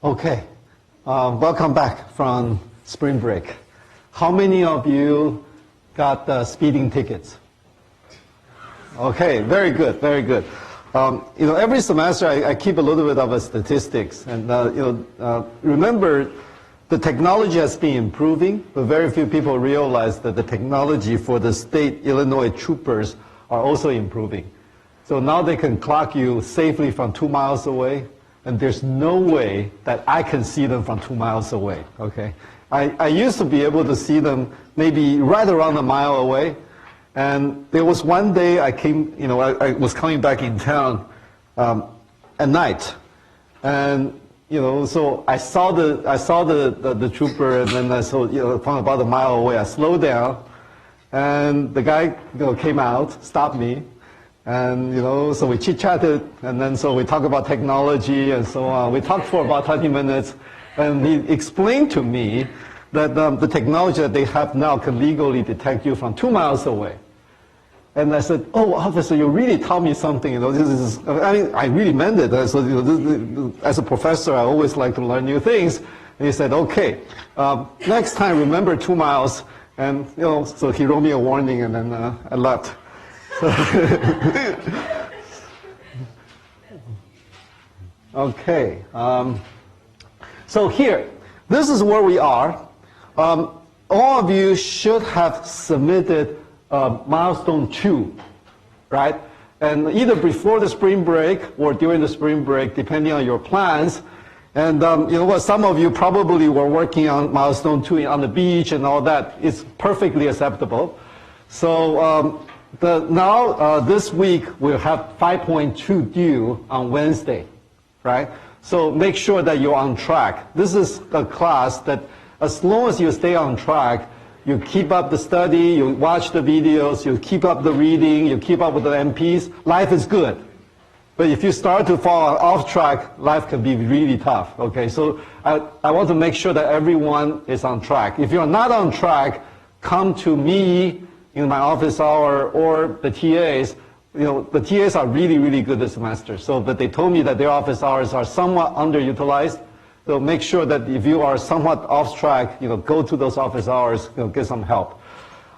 Okay, welcome back from spring break. How many of you got speeding tickets? Okay, very good, very good. Every semester I keep a little bit of a statistics, and remember, the technology has been improving, but very few people realize that the technology for the state Illinois troopers are also improving. So now they can clock you safely from 2 miles away, and there's no way that I can see them from 2 miles away, okay? I used to be able to see them maybe right around a mile away, and there was one day I was coming back in town at night, and so I saw the trooper, and then I saw, from about a mile away, I slowed down, and the guy came out, stopped me. And, so we chit-chatted, and then so we talked about technology and so on. We talked for about 30 minutes, and he explained to me that the technology that they have now can legally detect you from 2 miles away. And I said, oh, officer, you really taught me something. I really meant it. So, as a professor, I always like to learn new things. And he said, okay, next time remember 2 miles. And, so he wrote me a warning, and then I left. Okay, so here, this is where we are. All of you should have submitted milestone 2, right? And either before the spring break or during the spring break, depending on your plans. And some of you probably were working on milestone 2 on the beach and all that. It's perfectly acceptable. So now this week we'll have 5.2 due on Wednesday, right? So make sure that you're on track. This is a class that as long as you stay on track, you keep up the study, you watch the videos, you keep up the reading, you keep up with the MPs, life is good. But if you start to fall off track, life can be really tough, okay? So I want to make sure that everyone is on track. If you're not on track, come to me in my office hour or the TAs. The TAs are really, really good this semester. But they told me that their office hours are somewhat underutilized. So make sure that if you are somewhat off track, go to those office hours, get some help.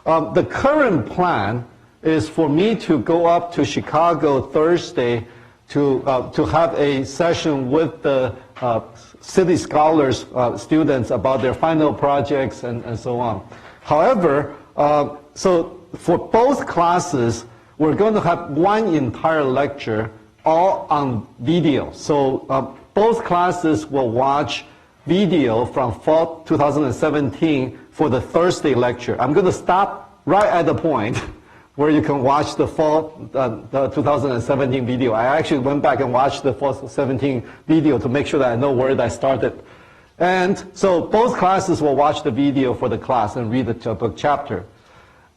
The current plan is for me to go up to Chicago Thursday to have a session with the City Scholars students about their final projects and so on. However, so for both classes, we're going to have one entire lecture all on video. So both classes will watch video from fall 2017 for the Thursday lecture. I'm going to stop right at the point where you can watch the fall the 2017 video. I actually went back and watched the fall 2017 video to make sure that I know where I started. And so both classes will watch the video for the class and read the book chapter.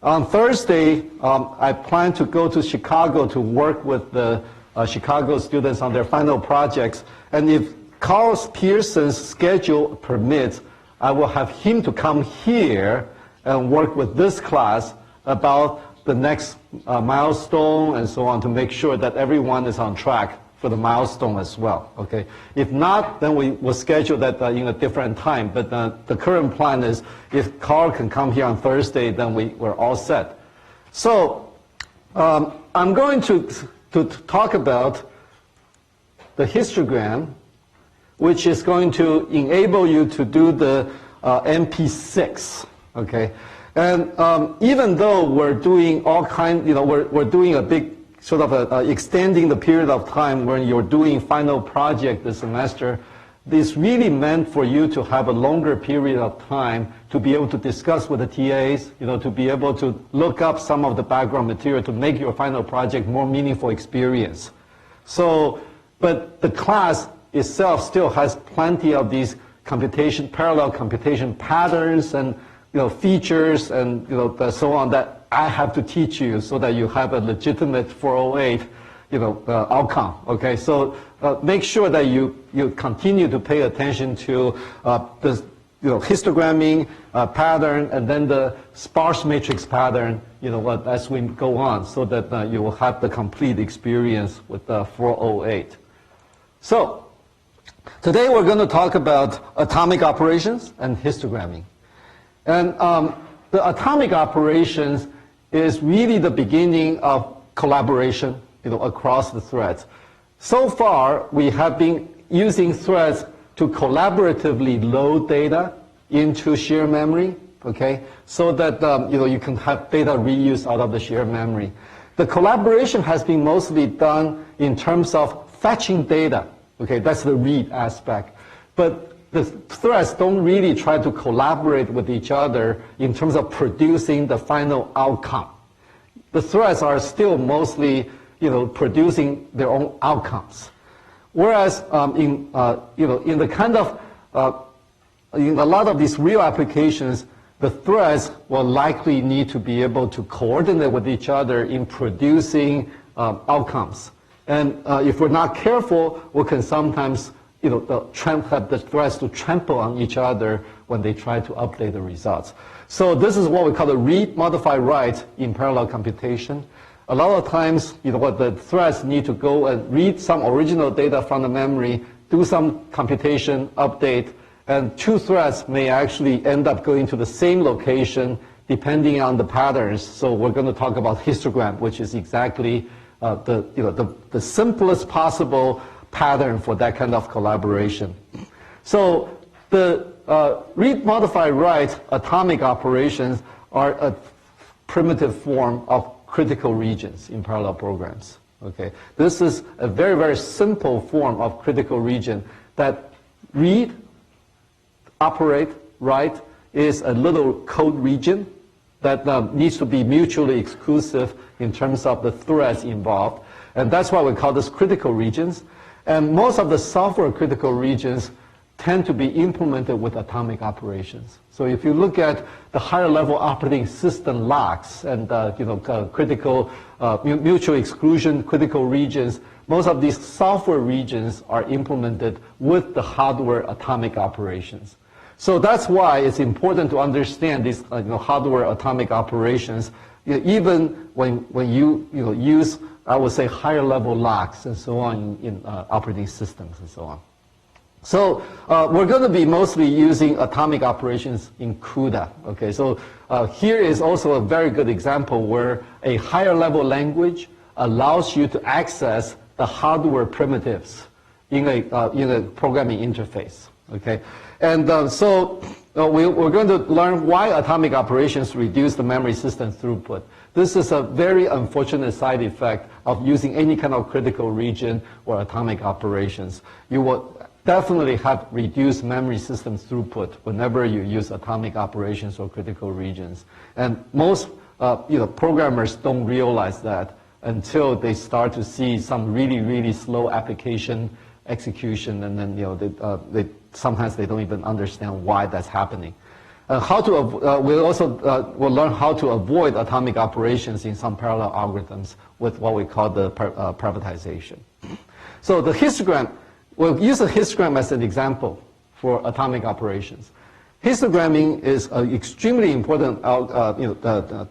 On Thursday, I plan to go to Chicago to work with the Chicago students on their final projects. And if Carl Pearson's schedule permits, I will have him to come here and work with this class about the next milestone and so on to make sure that everyone is on track for the milestone as well, okay? If not, then we will schedule that in a different time. But the current plan is if Carl can come here on Thursday, then we're all set. So I'm going to talk about the histogram, which is going to enable you to do the MP6, okay? And even though we're doing all kinds, we're doing a big sort of extending the period of time when you're doing final project this semester, this really meant for you to have a longer period of time to be able to discuss with the TAs, to be able to look up some of the background material to make your final project more meaningful experience. So, but the class itself still has plenty of these parallel computation patterns and features and so on that I have to teach you so that you have a legitimate 408 outcome. Okay, so make sure that you continue to pay attention to the histogramming pattern and then the sparse matrix pattern as we go on, so that you will have the complete experience with 408. So Today we're going to talk about atomic operations and histogramming. And the atomic operations is really the beginning of collaboration, across the threads. So far, we have been using threads to collaboratively load data into shared memory, okay, so that you can have data reuse out of the shared memory. The collaboration has been mostly done in terms of fetching data, okay, that's the read aspect. But the threads don't really try to collaborate with each other in terms of producing the final outcome. The threads are still mostly, producing their own outcomes. Whereas in the kind of in a lot of these real applications, the threads will likely need to be able to coordinate with each other in producing outcomes. And if we're not careful, we can sometimes have the threads to trample on each other when they try to update the results. So this is what we call the read, modify, write in parallel computation. A lot of times, what the threads need to go and read some original data from the memory, do some computation, update, and two threads may actually end up going to the same location depending on the patterns. So we're going to talk about histogram, which is exactly the simplest possible pattern for that kind of collaboration. So the read, modify, write atomic operations are a primitive form of critical regions in parallel programs. Okay, this is a very, very simple form of critical region that read, operate, write is a little code region that needs to be mutually exclusive in terms of the threads involved. And that's why we call this critical regions. And most of the software critical regions tend to be implemented with atomic operations. So if you look at the higher level operating system locks and critical mutual exclusion critical regions, most of these software regions are implemented with the hardware atomic operations. So that's why it's important to understand these hardware atomic operations, even when you use, I would say, higher level locks and so on in operating systems and so on. So we're going to be mostly using atomic operations in CUDA. Okay, so here is also a very good example where a higher level language allows you to access the hardware primitives in a programming interface. Okay, and so we're going to learn why atomic operations reduce the memory system throughput. This is a very unfortunate side effect of using any kind of critical region or atomic operations. You will definitely have reduced memory system throughput whenever you use atomic operations or critical regions. And most programmers don't realize that until they start to see some really, really slow application execution, and then sometimes they don't even understand why that's happening. We'll learn how to avoid atomic operations in some parallel algorithms with what we call the privatization. So the histogram, we'll use a histogram as an example for atomic operations. Histogramming is an extremely important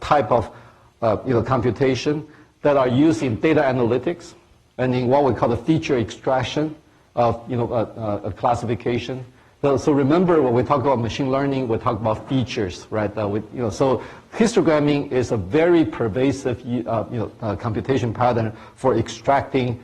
type of computation that are used in data analytics and in what we call the feature extraction of classification. So remember, when we talk about machine learning, we talk about features, right? So histogramming is a very pervasive computation pattern for extracting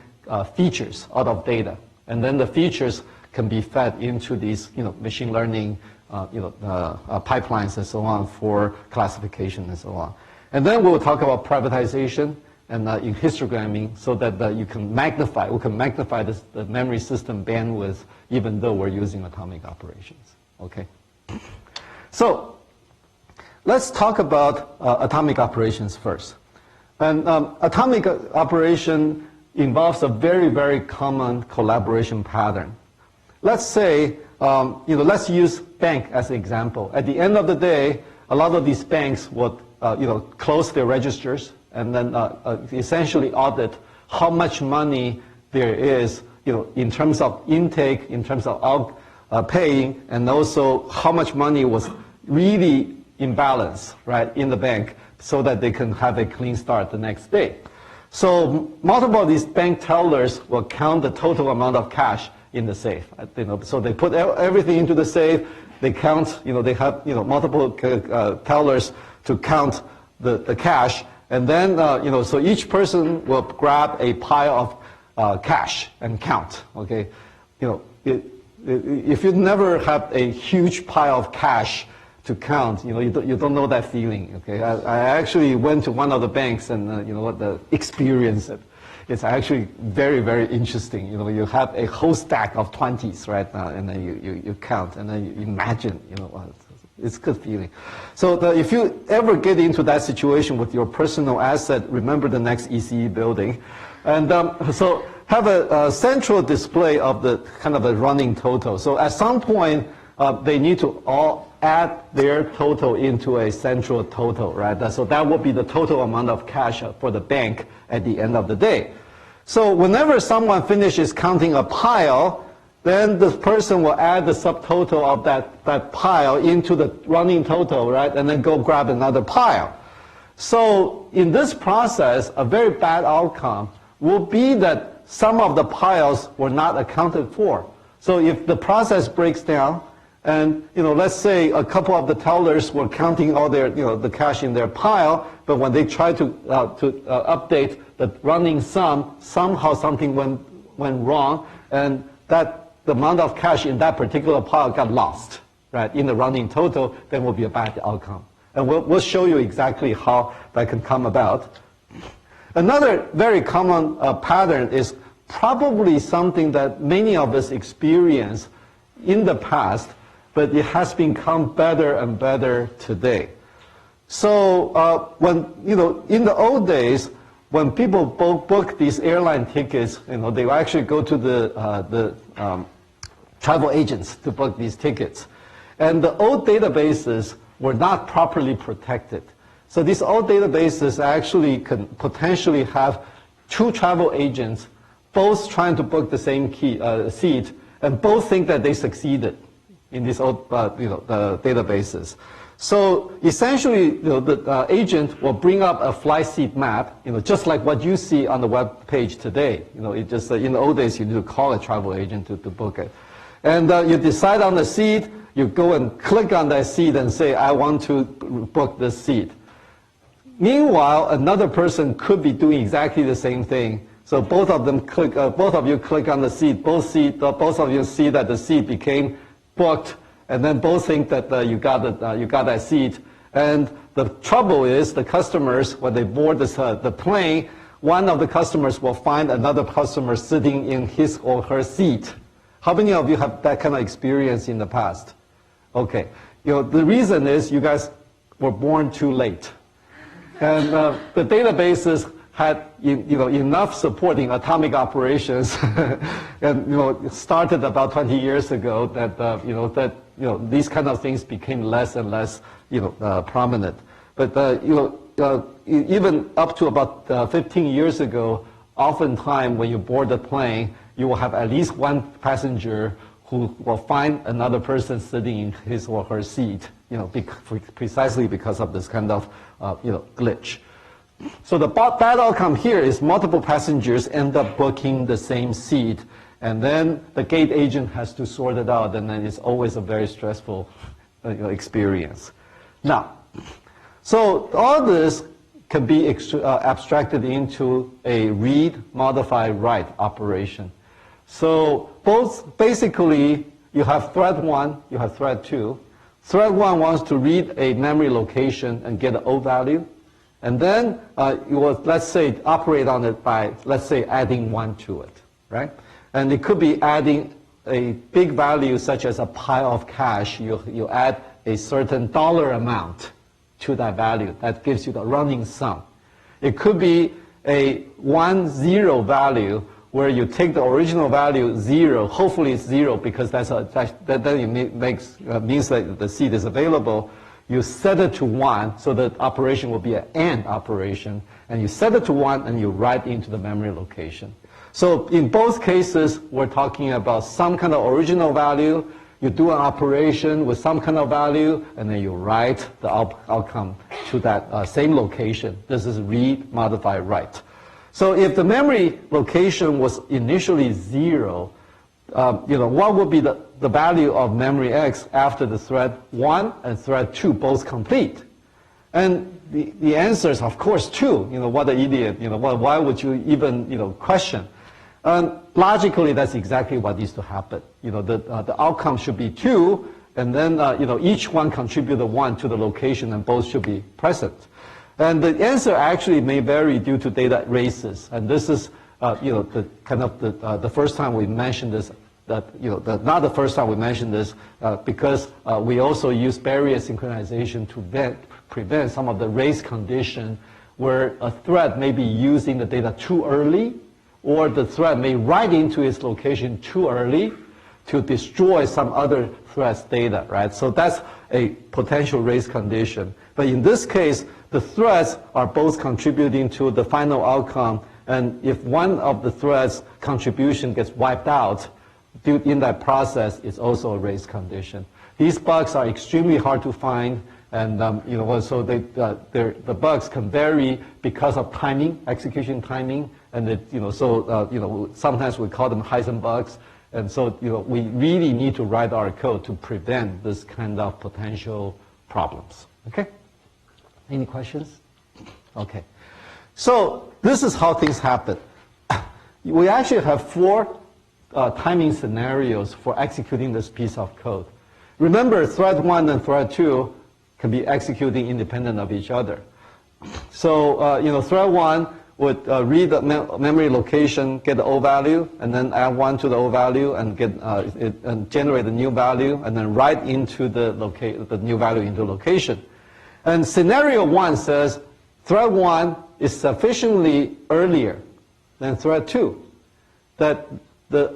features out of data. And then the features can be fed into these, machine learning, pipelines and so on for classification and so on. And then we'll talk about privatization and in histogramming, so that we can magnify the memory system bandwidth, even though we're using atomic operations. Okay. So let's talk about atomic operations first. And atomic operation involves a very, very common collaboration pattern. Let's say, let's use bank as an example. At the end of the day, a lot of these banks would, close their registers and then essentially audit how much money there is, in terms of intake, in terms of paying, and also how much money was really in balance, right, in the bank, so that they can have a clean start the next day. So multiple of these bank tellers will count the total amount of cash in the safe. So they put everything into the safe. They count. They have multiple tellers to count the cash, and then so each person will grab a pile of cash and count. Okay, if you never have a huge pile of cash to count, you don't know that feeling. Okay, I actually went to one of the banks, and what the experience it's actually very, very interesting. You have a whole stack of 20s right now, and then you count, and then you imagine, it's a good feeling. So if you ever get into that situation with your personal asset, remember the next ECE building, and so have a central display of the kind of a running total. So at some point, they need to all add their total into a central total, right? So that would be the total amount of cash for the bank at the end of the day. So whenever someone finishes counting a pile, then the person will add the subtotal of that pile into the running total, right? And then go grab another pile. So in this process, a very bad outcome will be that some of the piles were not accounted for. So if the process breaks down, and let's say a couple of the tellers were counting all their the cash in their pile, but when they try to update the running sum, somehow something went wrong, and the amount of cash in that particular pile got lost, right, in the running total, then will be a bad outcome. And we'll show you exactly how that can come about. Another very common pattern is probably something that many of us experience in the past, but it has become better and better today. So when in the old days, when people book these airline tickets, they will actually go to the travel agents to book these tickets, and the old databases were not properly protected. So these old databases actually can potentially have two travel agents both trying to book the same seat, and both think that they succeeded in these old the databases. So essentially, the agent will bring up a flight seat map, just like what you see on the web page today. It just in the old days you need to call a travel agent to book it, and you decide on the seat. You go and click on that seat and say, I want to book this seat. Meanwhile, another person could be doing exactly the same thing. So both of you click on the seat. Both of you see that the seat became booked, and then both think that you got that seat. And the trouble is, the customers, when they board the plane, one of the customers will find another customer sitting in his or her seat. How many of you have that kind of experience in the past? Okay, the reason is you guys were born too late, and the databases had enough supporting atomic operations, and it started about 20 years ago that these kind of things became less and less prominent. But even up to about 15 years ago, oftentimes when you board the plane, you will have at least one passenger who will find another person sitting in his or her seat, precisely because of this kind of glitch. So the bad outcome here is multiple passengers end up booking the same seat, and then the gate agent has to sort it out, and then it's always a very stressful experience. Now, so all this can be abstracted into a read, modify, write operation. So basically, you have thread 1, you have thread 2. Thread 1 wants to read a memory location and get an O value. And then you will, let's say, operate on it by, let's say, adding 1 to it, right? And it could be adding a big value such as a pile of cash. You add a certain dollar amount to that value. That gives you the running sum. It could be a 1, 0 value where you take the original value 0. Hopefully it's 0 because that means that the seed is available. You set it to 1, so the operation will be an AND operation. And you set it to 1, and you write into the memory location. So in both cases, we're talking about some kind of original value. You do an operation with some kind of value, and then you write the outcome to that same location. This is read, modify, write. So if the memory location was initially 0, what would be the value of memory X after the thread 1 and thread 2 both complete? And the answer is, of course, 2. What an idiot. Why would you even, question? Logically, that's exactly what needs to happen. The outcome should be 2, and then, each one contributed 1 to the location, and both should be present. And the answer actually may vary due to data races. And this is, the first time we mentioned this, not the first time we mentioned this, because we also use barrier synchronization to prevent some of the race condition where a thread may be using the data too early, or the thread may write into its location too early to destroy some other thread's data, right? So that's a potential race condition. But in this case, the threads are both contributing to the final outcome, and if one of the threads' contribution gets wiped out in that process, it's also a race condition. These bugs are extremely hard to find, and so the bugs can vary because of timing, execution timing, and sometimes we call them Heisenbugs. And so, we really need to write our code to prevent this kind of potential problems. Okay? Any questions? Okay. So this is how things happen. We actually have 4 timing scenarios for executing this piece of code. Remember, thread 1 and thread 2 can be executing independent of each other. So, thread 1 would read the memory location, get the O value, and then add 1 to the O value, and and generate the new value, and then write into the new value into location. And scenario 1 says thread 1 is sufficiently earlier than thread 2, that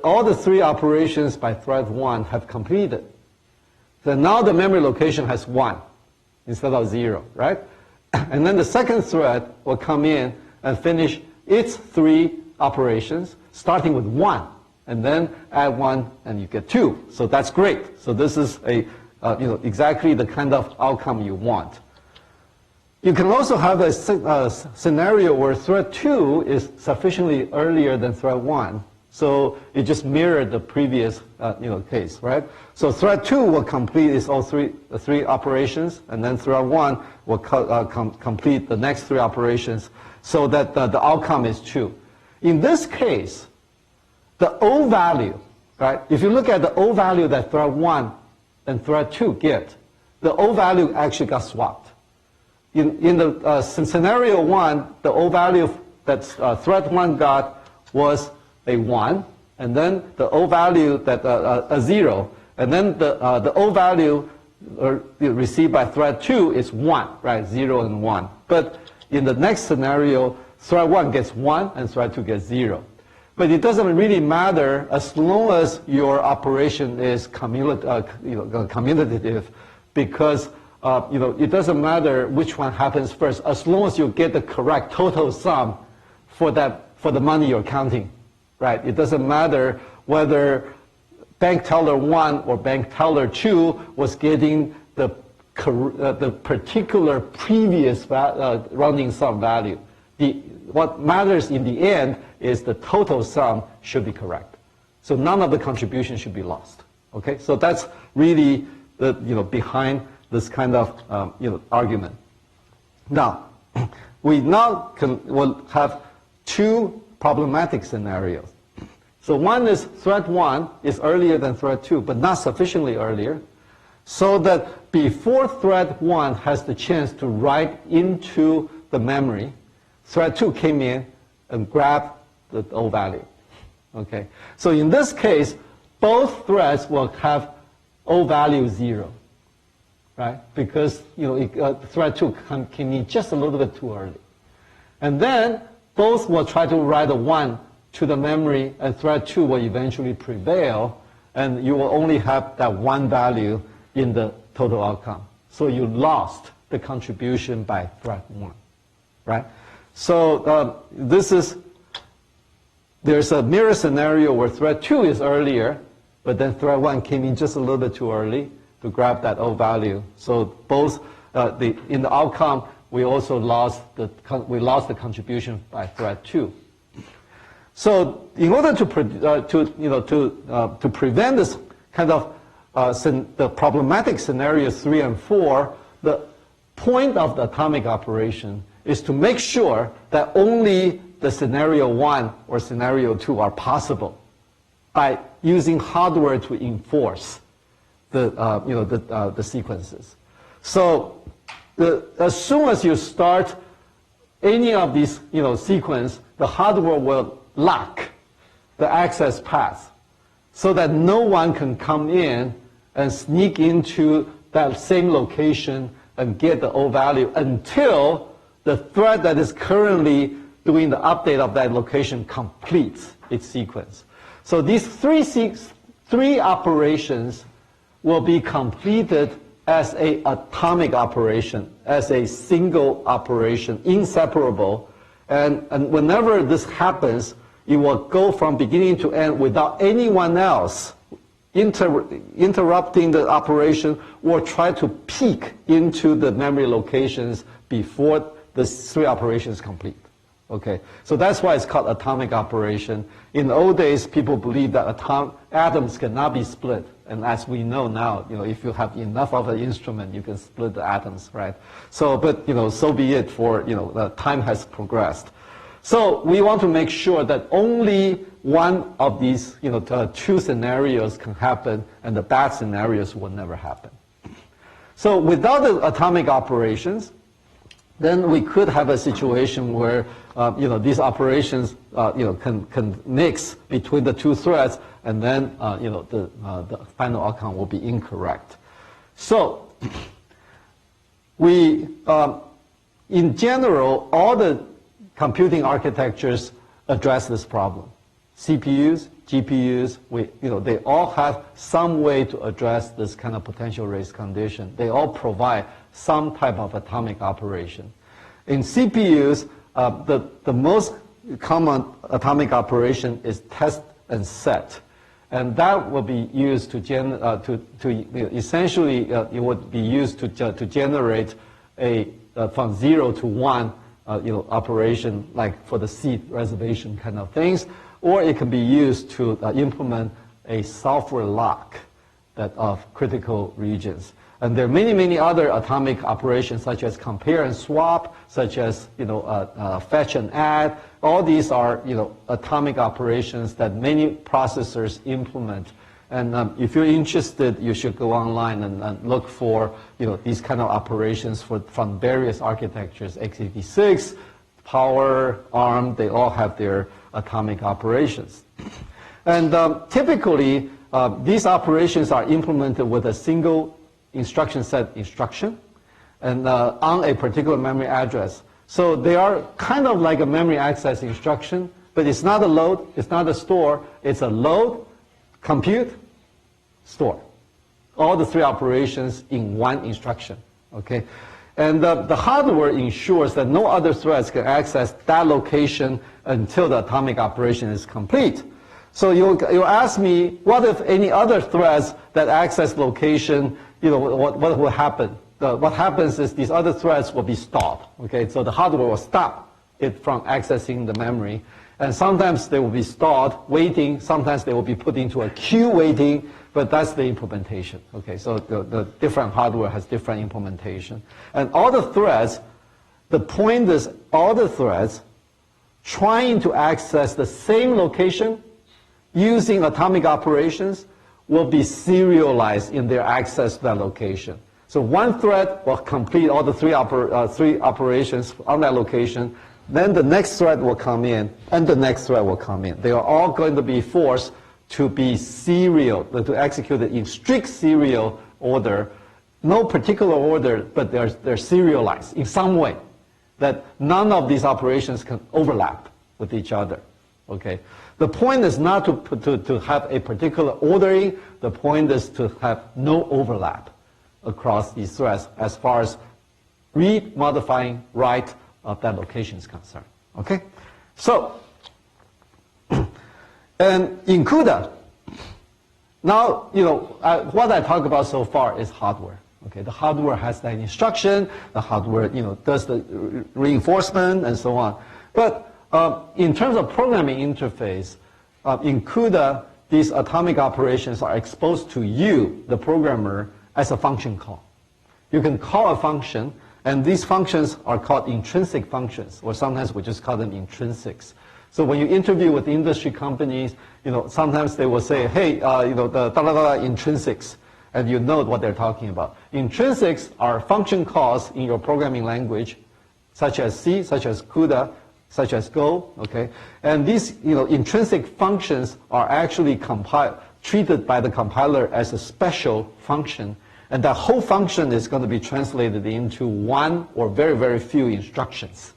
all the 3 operations by thread 1 have completed. So now the memory location has 1 instead of 0, right? And then the second thread will come in and finish its 3 operations, starting with 1, and then add 1, and you get 2. So that's great. So this is exactly the kind of outcome you want. You can also have a scenario where thread 2 is sufficiently earlier than thread 1. So it just mirrored the previous case, right? So thread 2 will complete its all 3 operations, and then thread 1 will complete the next 3 operations, so that the outcome is 2. In this case, the O value, right? If you look at the O value that thread 1 and thread 2 get, the O value actually got swapped. In the scenario 1, the O value that thread 1 got was a 1, and then the O value that a 0, and then the O value received by thread 2 is 1, right? 0 and 1. But in the next scenario, thread 1 gets 1 and thread 2 gets 0. But it doesn't really matter as long as your operation is commutative, because it doesn't matter which one happens first, as long as you get the correct total sum for the money you're counting, right? It doesn't matter whether bank teller 1 or bank teller 2 was getting the particular previous rounding sum value. What matters in the end is the total sum should be correct. So none of the contribution should be lost. Okay, so that's really the behind this kind of argument. Now, we will have 2 problematic scenarios. So one is thread 1 is earlier than thread 2, but not sufficiently earlier, so that before thread 1 has the chance to write into the memory, thread 2 came in and grabbed the O value. Okay, so in this case, both threads will have O value 0, right? Because thread 2 came in just a little bit too early, and then both will try to write a 1 to the memory, and thread 2 will eventually prevail, and you will only have that 1 value in the total outcome. So you lost the contribution by thread 1, right? So there's a mirror scenario where thread 2 is earlier, but then thread 1 came in just a little bit too early to grab that O value. So both in the outcome, we also lost the contribution by thread 2. So in order to prevent this kind of the problematic scenarios 3 and 4, the point of the atomic operation is to make sure that only the scenario 1 or scenario 2 are possible by using hardware to enforce the sequences. So as soon as you start any of these sequence, the hardware will lock the access path so that no one can come in and sneak into that same location and get the O value until the thread that is currently doing the update of that location completes its sequence. So these three operations will be completed as an atomic operation, as a single operation, inseparable. And whenever this happens, it will go from beginning to end without anyone else interrupting the operation or try to peek into the memory locations before the 3 operations complete. Okay, so that's why it's called atomic operation. In the old days, people believed that atoms cannot be split. And as we know now, if you have enough of an instrument, you can split the atoms, right? So, but, so be it for, the time has progressed. So we want to make sure that only one of these, 2 scenarios can happen, and the bad scenarios will never happen. So without the atomic operations, then we could have a situation where, these operations, can mix between the 2 threads, and then, the final outcome will be incorrect. So we, in general, all the computing architectures address this problem. CPUs, GPUs, they all have some way to address this kind of potential race condition. They all provide some type of atomic operation. In CPUs, the most common atomic operation is test and set. And that will be used essentially, it would be used to generate from 0 to 1 operation, like for the seed reservation kind of things, or it can be used to implement a software lock of critical regions. And there are many, many other atomic operations, such as compare and swap, such as fetch and add. All these are atomic operations that many processors implement. And if you're interested, you should go online and look for these kind of operations from various architectures, x86, Power, ARM. They all have their atomic operations. And typically, these operations are implemented with a single instruction set instruction and on a particular memory address. So they are kind of like a memory access instruction, but it's not a load, it's not a store, it's a load, compute, store. All the 3 operations in one instruction, okay? And the hardware ensures that no other threads can access that location until the atomic operation is complete. So you'll ask me, what if any other threads that access location, what will happen? What happens is these other threads will be stopped, okay? So the hardware will stop it from accessing the memory. And sometimes they will be stalled, waiting. Sometimes they will be put into a queue waiting, but that's the implementation, okay? So the different hardware has different implementation. And all the threads, the point is all the threads trying to access the same location using atomic operations will be serialized in their access to that location. So one thread will complete all the 3 operations on that location. Then the next thread will come in, and the next thread will come in. They are all going to be forced to be serial, to execute it in strict serial order. No particular order, but they're serialized in some way, that none of these operations can overlap with each other. Okay. The point is not to have a particular ordering. The point is to have no overlap across these threads as far as read, modifying, write of that location is concerned. Okay? So, and in CUDA, now, what I talked about so far is hardware. Okay, the hardware has that instruction, the hardware, does the reinforcement and so on. But in terms of programming interface, in CUDA, these atomic operations are exposed to you, the programmer, as a function call. You can call a function, and these functions are called intrinsic functions, or sometimes we just call them intrinsics. So when you interview with industry companies, sometimes they will say, hey, the da-da-da intrinsics, and you know what they're talking about. Intrinsics are function calls in your programming language, such as C, such as CUDA, such as Go, okay? And these, intrinsic functions are actually treated by the compiler as a special function, and that whole function is going to be translated into one or very, very few instructions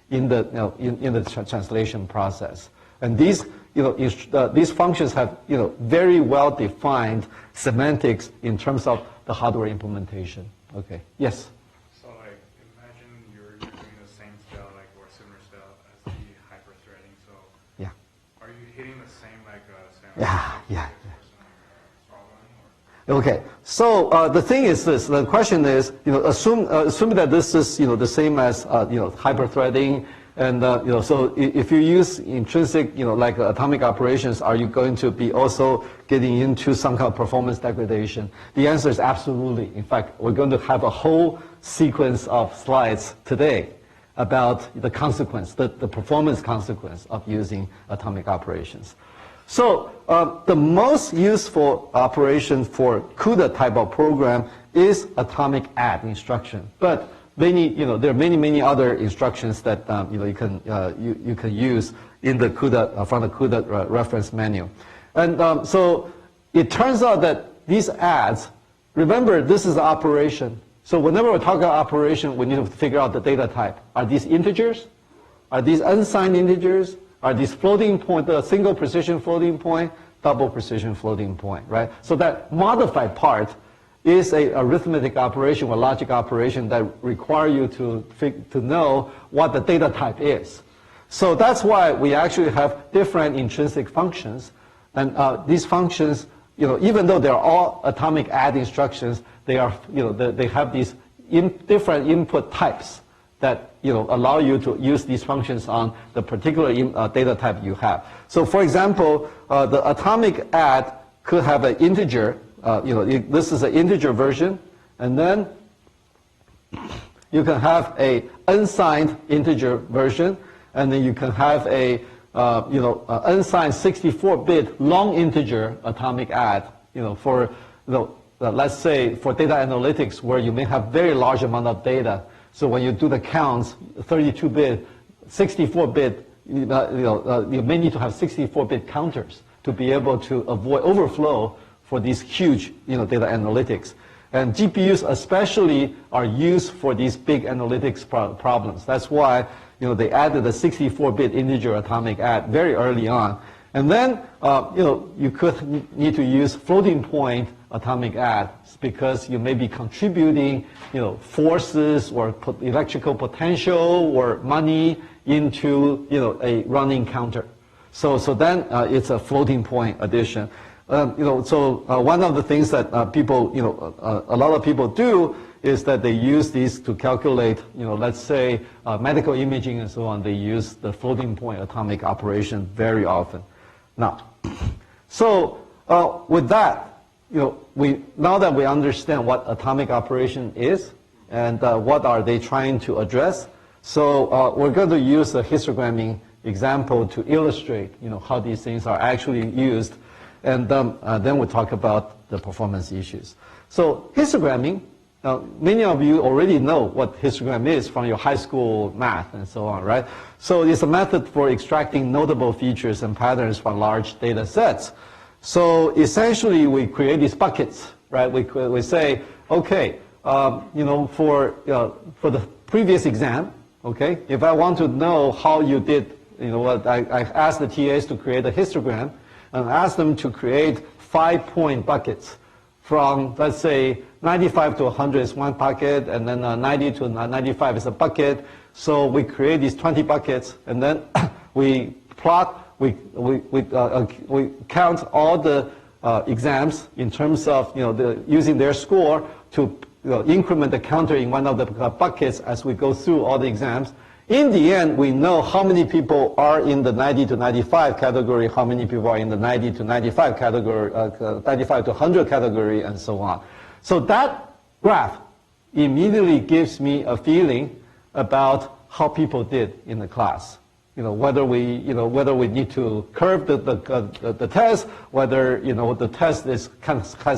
in the translation process. And these, these functions have, very well-defined semantics in terms of the hardware implementation. Okay. Yes. So, like, imagine you're doing the same style, like, or similar style as the hyper-threading. So, yeah. Are you hitting the same, like, Yeah. Okay, so the thing is this. The question is, assume that this is, the same as, hyper-threading, and so if you use intrinsic, like atomic operations, are you going to be also getting into some kind of performance degradation? The answer is absolutely. In fact, we're going to have a whole sequence of slides today about the consequence, the performance consequence of using atomic operations. So the most useful operation for CUDA type of program is atomic add instruction. But there are many other instructions that you can use in the CUDA from the CUDA reference menu. And so it turns out that these adds, remember this is an operation. So whenever we talk about operation, we need to figure out the data type. Are these integers? Are these unsigned integers? Are these floating point, the single precision floating point, double precision floating point, right? So that modified part is a arithmetic operation or logic operation that require you to know what the data type is. So that's why we actually have different intrinsic functions, and these functions, even though they're all atomic add instructions, they are, they have these different input types that allow you to use these functions on the particular data type you have. So for example, the atomic add could have an integer, this is an integer version, and then you can have a unsigned integer version, and then you can have a unsigned 64-bit long integer atomic add, for let's say for data analytics where you may have very large amount of data. So when you do the counts, 32-bit, 64-bit, you may need to have 64-bit counters to be able to avoid overflow for these huge, data analytics. And GPUs especially are used for these big analytics problems. That's why, they added a 64-bit integer atomic add very early on. And then, you could need to use floating point atomic add because you may be contributing, forces or electrical potential or money into, a running counter. So then it's a floating point addition. One of the things that people, a lot of people do is that they use these to calculate, let's say medical imaging and so on. They use the floating point atomic operation very often. Now, so with that, now that we understand what atomic operation is and what are they trying to address, so we're going to use a histogramming example to illustrate, how these things are actually used, and then we'll talk about the performance issues. So histogramming, many of you already know what histogram is from your high school math and so on, right? So it's a method for extracting notable features and patterns from large data sets. So essentially, we create these buckets, right? We say, okay, for the previous exam, okay, if I want to know how you did, I asked the TAs to create a histogram and asked them to create 5-point buckets from, let's say, 95 to 100 is one bucket, and then 90 to 95 is a bucket. So we create these 20 buckets, and then we plot. We count all the exams in terms of using their score to increment the counter in one of the buckets as we go through all the exams. In the end, we know how many people are in the 90 to 95 category, how many people are in the 90 to 95 category, 95 to 100 category, and so on. So that graph immediately gives me a feeling about how people did in the class. Whether we need to curve the test, whether the test has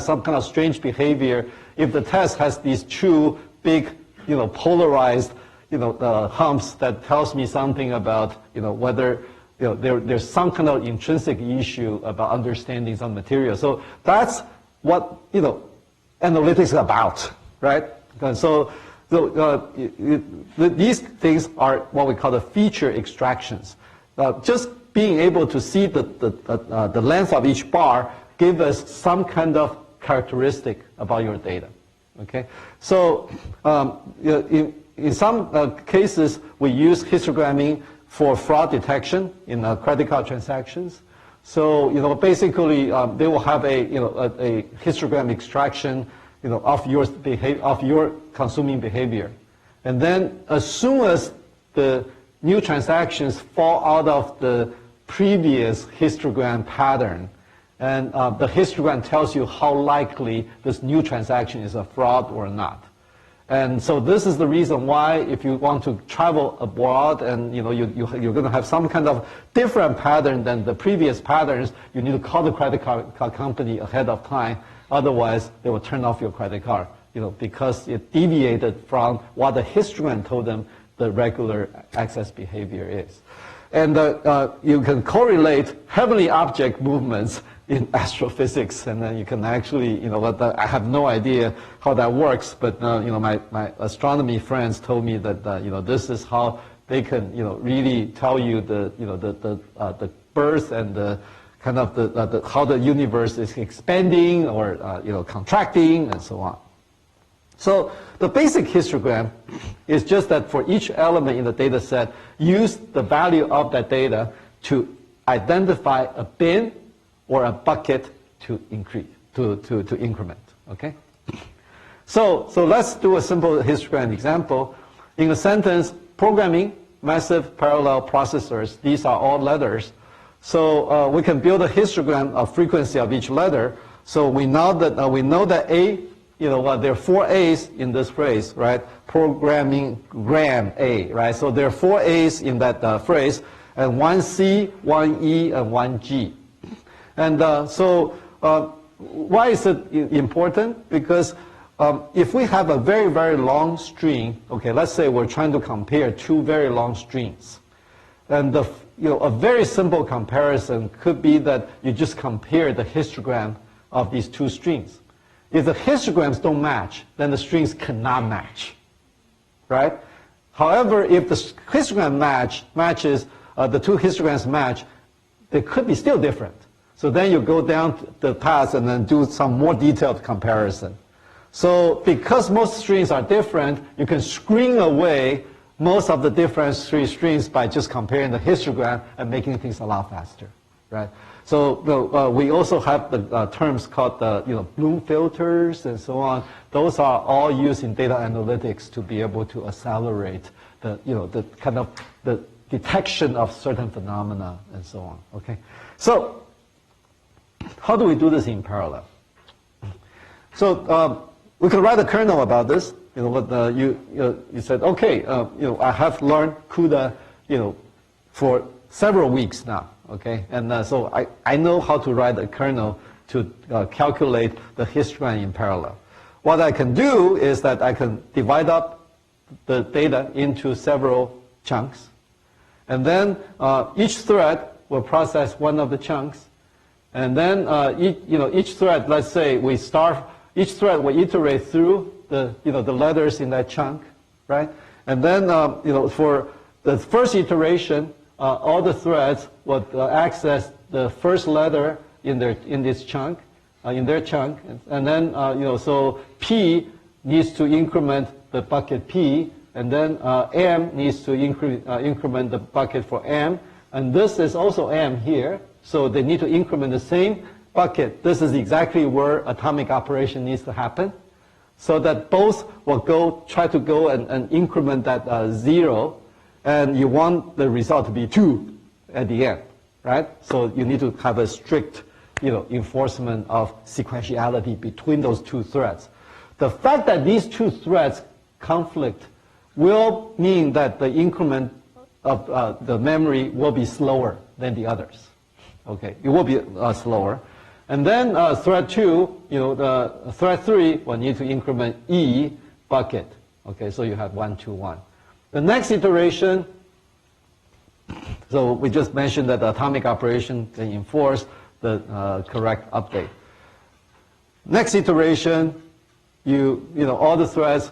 some kind of strange behavior. If the test has these two big polarized humps, that tells me something about whether there's some kind of intrinsic issue about understanding some material. So that's what analytics is about, right? And so these things are what we call the feature extractions. Just being able to see the length of each bar gives us some kind of characteristic about your data. Okay, so in some cases we use histogramming for fraud detection in credit card transactions. So basically they will have a histogram extraction of your consuming behavior, and then as soon as the new transactions fall out of the previous histogram pattern, and the histogram tells you how likely this new transaction is a fraud or not. And so this is the reason why, if you want to travel abroad and you're going to have some kind of different pattern than the previous patterns, you need to call the credit card company ahead of time. Otherwise, they will turn off your credit card, because it deviated from what the histogram told them the regular access behavior is. And you can correlate heavenly object movements in astrophysics, and then you can actually, I have no idea how that works, but my astronomy friends told me that this is how they can really tell you the birth and the kind of how the universe is expanding or contracting and so on. So the basic histogram is just that for each element in the data set, use the value of that data to identify a bin or a bucket to increment. Okay. So let's do a simple histogram example. In a sentence, programming massive parallel processors. These are all letters. So we can build a histogram of frequency of each letter. So we know that A, there are 4 A's in this phrase, right? Programming gram A, right? So there are 4 A's in that phrase, and 1 C, 1 E, and 1 G. And so why is it important? Because if we have a very, very long string, okay, let's say we're trying to compare 2 very long strings, and a very simple comparison could be that you just compare the histogram of these 2 strings. If the histograms don't match, then the strings cannot match, right? However, if the histogram matches, the 2 histograms match, they could be still different. So then you go down the path and then do some more detailed comparison. So because most strings are different, you can screen away most of the different 3 strings by just comparing the histogram and making things a lot faster, right? So we also have the terms called Bloom filters and so on. Those are all used in data analytics to be able to accelerate the kind of the detection of certain phenomena and so on. Okay, so how do we do this in parallel? So we could write a kernel about this. You said, okay, I have learned CUDA, for several weeks now, okay, and so I know how to write a kernel to calculate the histogram in parallel. What I can do is that I can divide up the data into several chunks, and then each thread will process one of the chunks, and then each thread, let's say each thread will iterate through the letters in that chunk, right? And then for the first iteration, all the threads will access the first letter in this chunk, in their chunk, and then so P needs to increment the bucket P, and then M needs to increment the bucket for M, and this is also M here, so they need to increment the same bucket. This is exactly where atomic operation needs to happen, so that both will try to go and increment that 0, and you want the result to be 2 at the end, right? So you need to have a strict, enforcement of sequentiality between those 2 threads. The fact that these 2 threads conflict will mean that the increment of the memory will be slower than the others. Okay, it will be slower. And then thread 2, the thread 3 will need to increment E bucket. Okay, so you have 1, 2, 1. The next iteration, so we just mentioned that the atomic operation can enforce the correct update. Next iteration, all the threads,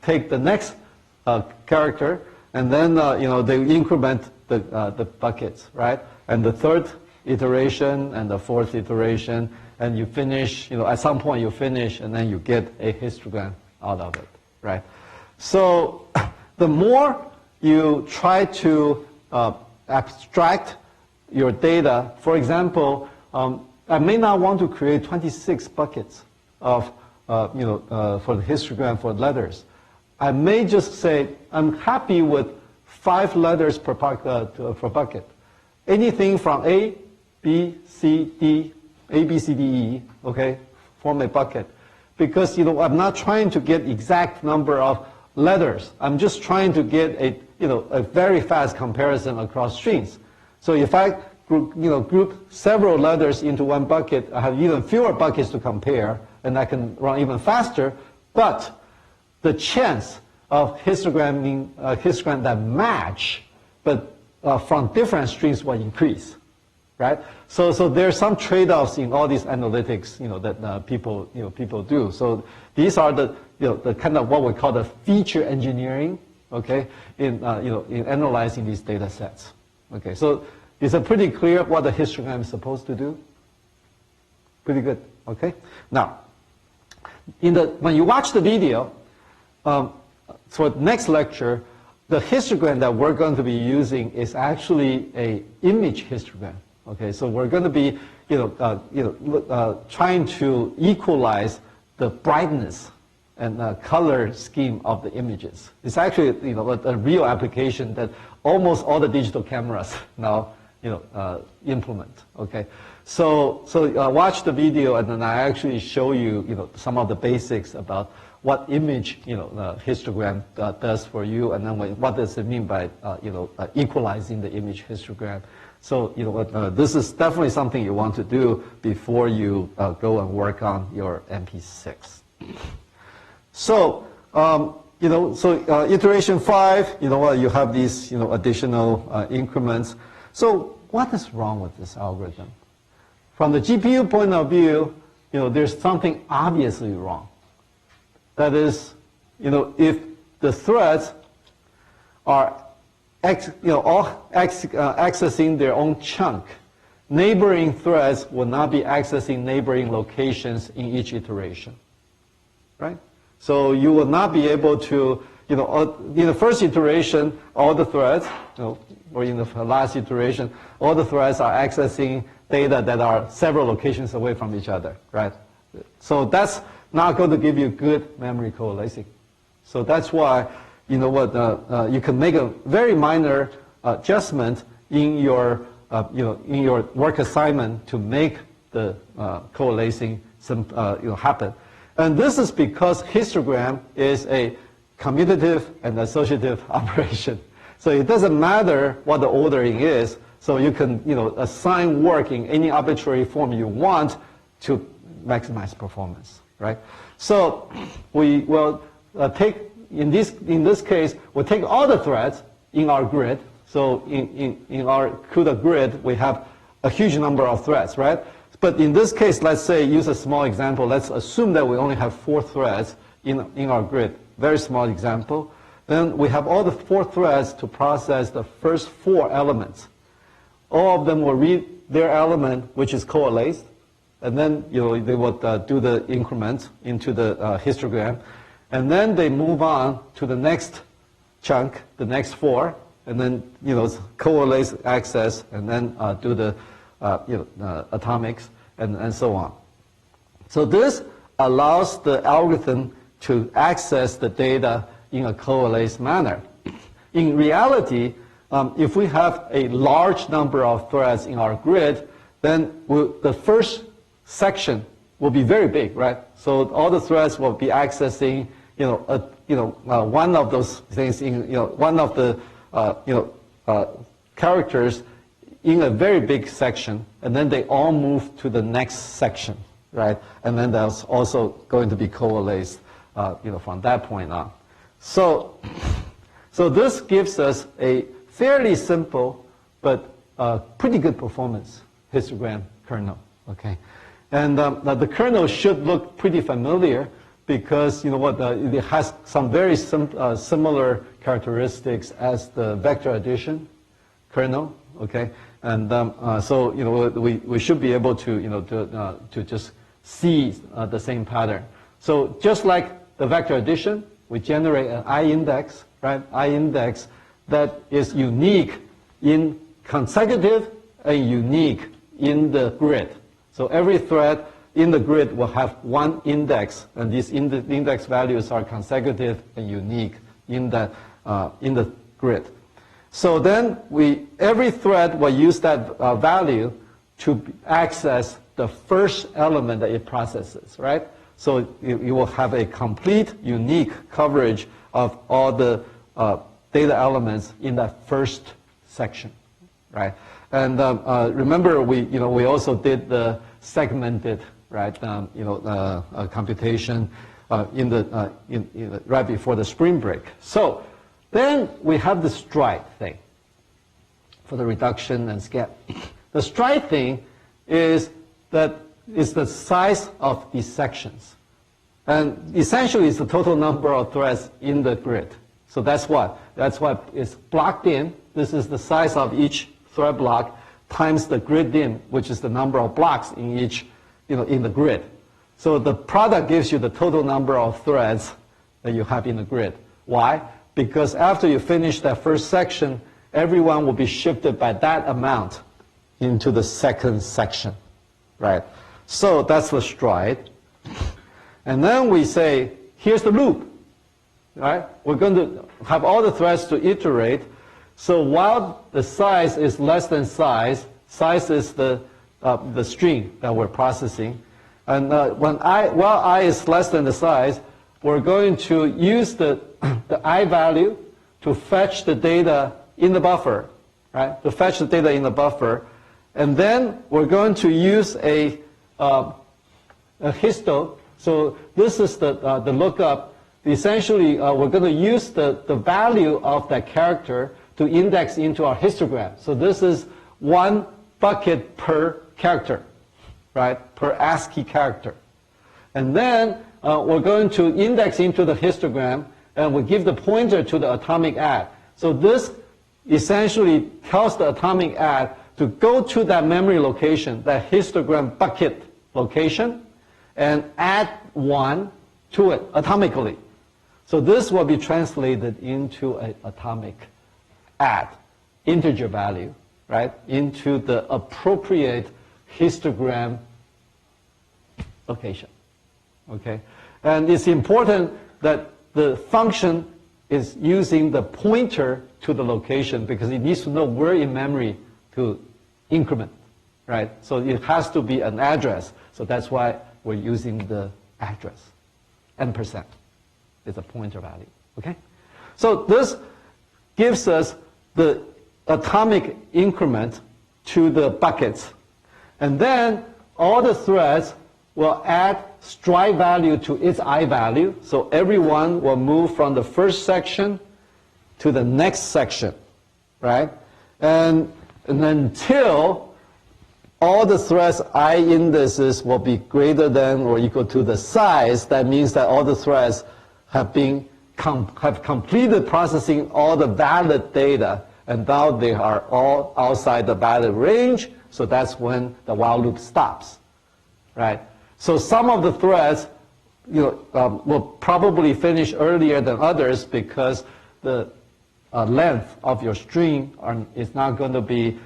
take the next character, and then they increment the buckets, right? And the third iteration and the fourth iteration, and you finish. At some point you finish, and then you get a histogram out of it, right? So the more you try to abstract your data, for example, I may not want to create 26 buckets of for the histogram for letters. I may just say I'm happy with 5 letters per bucket. Anything from A, B, C, D, A, B, C, D, E, okay, form a bucket. Because I'm not trying to get exact number of letters. I'm just trying to get a very fast comparison across strings. So if I group several letters into one bucket, I have even fewer buckets to compare, and I can run even faster. But the chance of histogram that match, but from different strings will increase, right? So there's some trade-offs in all these analytics, that people do. So these are the kind of what we call the feature engineering, okay, in analyzing these data sets. Okay, so is it pretty clear what the histogram is supposed to do? Pretty good. Okay. Now, when you watch the video, for the next lecture, the histogram that we're going to be using is actually a image histogram. Okay, so we're going to be, trying to equalize the brightness and color scheme of the images. It's actually, a real application that almost all the digital cameras now, implement. Okay, so watch the video, and then I actually show you, some of the basics about what image, histogram does for you, and then what does it mean by, equalizing the image histogram. So, this is definitely something you want to do before you go and work on your MP6. So, iteration 5, you have these, additional increments. So, what is wrong with this algorithm? From the GPU point of view, there's something obviously wrong. That is, if the threads are all accessing their own chunk, neighboring threads will not be accessing neighboring locations in each iteration, right? So you will not be able to, in the first iteration, all the threads, or in the last iteration, all the threads are accessing data that are several locations away from each other, right? So that's not going to give you good memory coalescing. So that's why, you can make a very minor adjustment in your, in your work assignment to make the coalescing happen. And this is because histogram is a commutative and associative operation. So it doesn't matter what the ordering is. So you can, assign work in any arbitrary form you want to maximize performance, right? So we will take, in this case, we'll take all the threads in our grid. So in our CUDA grid, we have a huge number of threads, right? But in this case, let's say, use a small example. Let's assume that we only have 4 threads in our grid. Very small example. Then we have all the 4 threads to process the first 4 elements. All of them will read their element, which is coalesced, and then they would do the increment into the histogram, and then they move on to the next chunk, the next 4, and then coalesce access, and then do the atomics, and so on. So this allows the algorithm to access the data in a coalesced manner. In reality, if we have a large number of threads in our grid, then the first section will be very big, right? So all the threads will be accessing, one of those things in, one of the, characters in a very big section, and then they all move to the next section, right? And then that's also going to be coalesced, from that point on. So this gives us a fairly simple but pretty good performance histogram kernel, okay? And the kernel should look pretty familiar because, it has some very similar characteristics as the vector addition kernel, okay? And so, we should be able to, to just see the same pattern. So just like the vector addition, we generate an I-index, right? I-index that is unique in consecutive and unique in the grid. So every thread in the grid will have one index, and these index values are consecutive and unique in the grid. So then every thread will use that value to access the first element that it processes, right? So you will have a complete, unique coverage of all the data elements in that first section, right? And remember, we also did the segmented, right? Computation right before the spring break. So then we have the stride thing for the reduction and scale. The stride thing is the size of these sections. And essentially, it's the total number of threads in the grid. So that's what is blocked in. This is the size of each thread block times the grid in, which is the number of blocks in each, in the grid. So the product gives you the total number of threads that you have in the grid. Why? Because after you finish that first section, everyone will be shifted by that amount into the second section, right? So that's the stride. And then we say, here's the loop, right? We're going to have all the threads to iterate. So while the size is less than size is the string that we're processing. And while I is less than the size, we're going to use the I value to fetch the data in the buffer, right? To fetch the data in the buffer. And then we're going to use a histo. So this is the lookup. Essentially, we're going to use the value of that character to index into our histogram. So this is one bucket per character, right? Per ASCII character. And then we're going to index into the histogram, and we give the pointer to the atomic add. So this essentially tells the atomic add to go to that memory location, that histogram bucket location, and add 1 to it atomically. So this will be translated into an atomic add, integer value, right, into the appropriate histogram location. Okay? And it's important that the function is using the pointer to the location because it needs to know where in memory to increment, right? So it has to be an address. So that's why we're using the address. N% is a pointer value, okay? So this gives us the atomic increment to the buckets. And then all the threads will add stride value to its I value. So everyone will move from the first section to the next section, right? And until all the threads I indices will be greater than or equal to the size, that means that all the threads have completed processing all the valid data, and now they are all outside the valid range, so that's when the while loop stops, right? So some of the threads will probably finish earlier than others because the length of your string is not going to be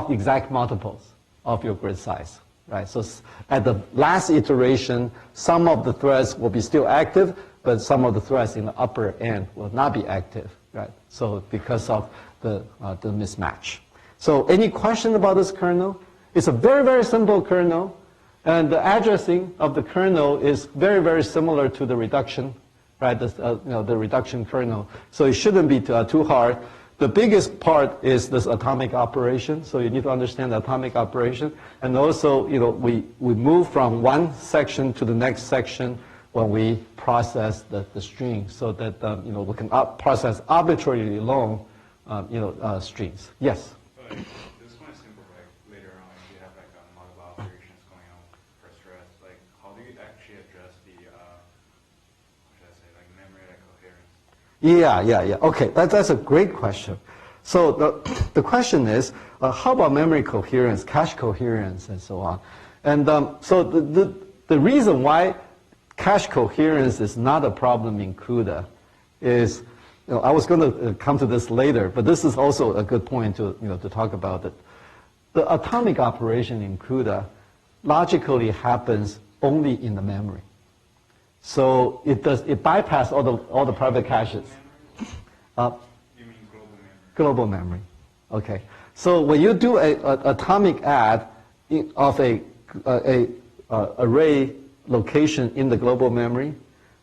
exact multiples of your grid size, right? So at the last iteration, some of the threads will be still active, but some of the threads in the upper end will not be active right? So because of the mismatch. So any question about this kernel? It's a very, very simple kernel, and the addressing of the kernel is very, very similar to the reduction, right? The reduction kernel. So it shouldn't be too hard. The biggest part is this atomic operation. So you need to understand the atomic operation, and also, we move from one section to the next section when we process the string, so that we can process arbitrarily long strings. Yes. But this one is simple. Like later on, if you have like multiple operations going on per thread, like how do you actually address the what should I say, like memory like coherence? Yeah. Okay, that's a great question. So the question is, how about memory coherence, cache coherence, and so on? And so the reason why cache coherence is not a problem in CUDA is, I was going to come to this later, but this is also a good point to talk about it. The atomic operation in CUDA logically happens only in the memory. So it bypasses all the private caches. You mean global memory? Global memory. Okay. So when you do a atomic add of a array location in the global memory,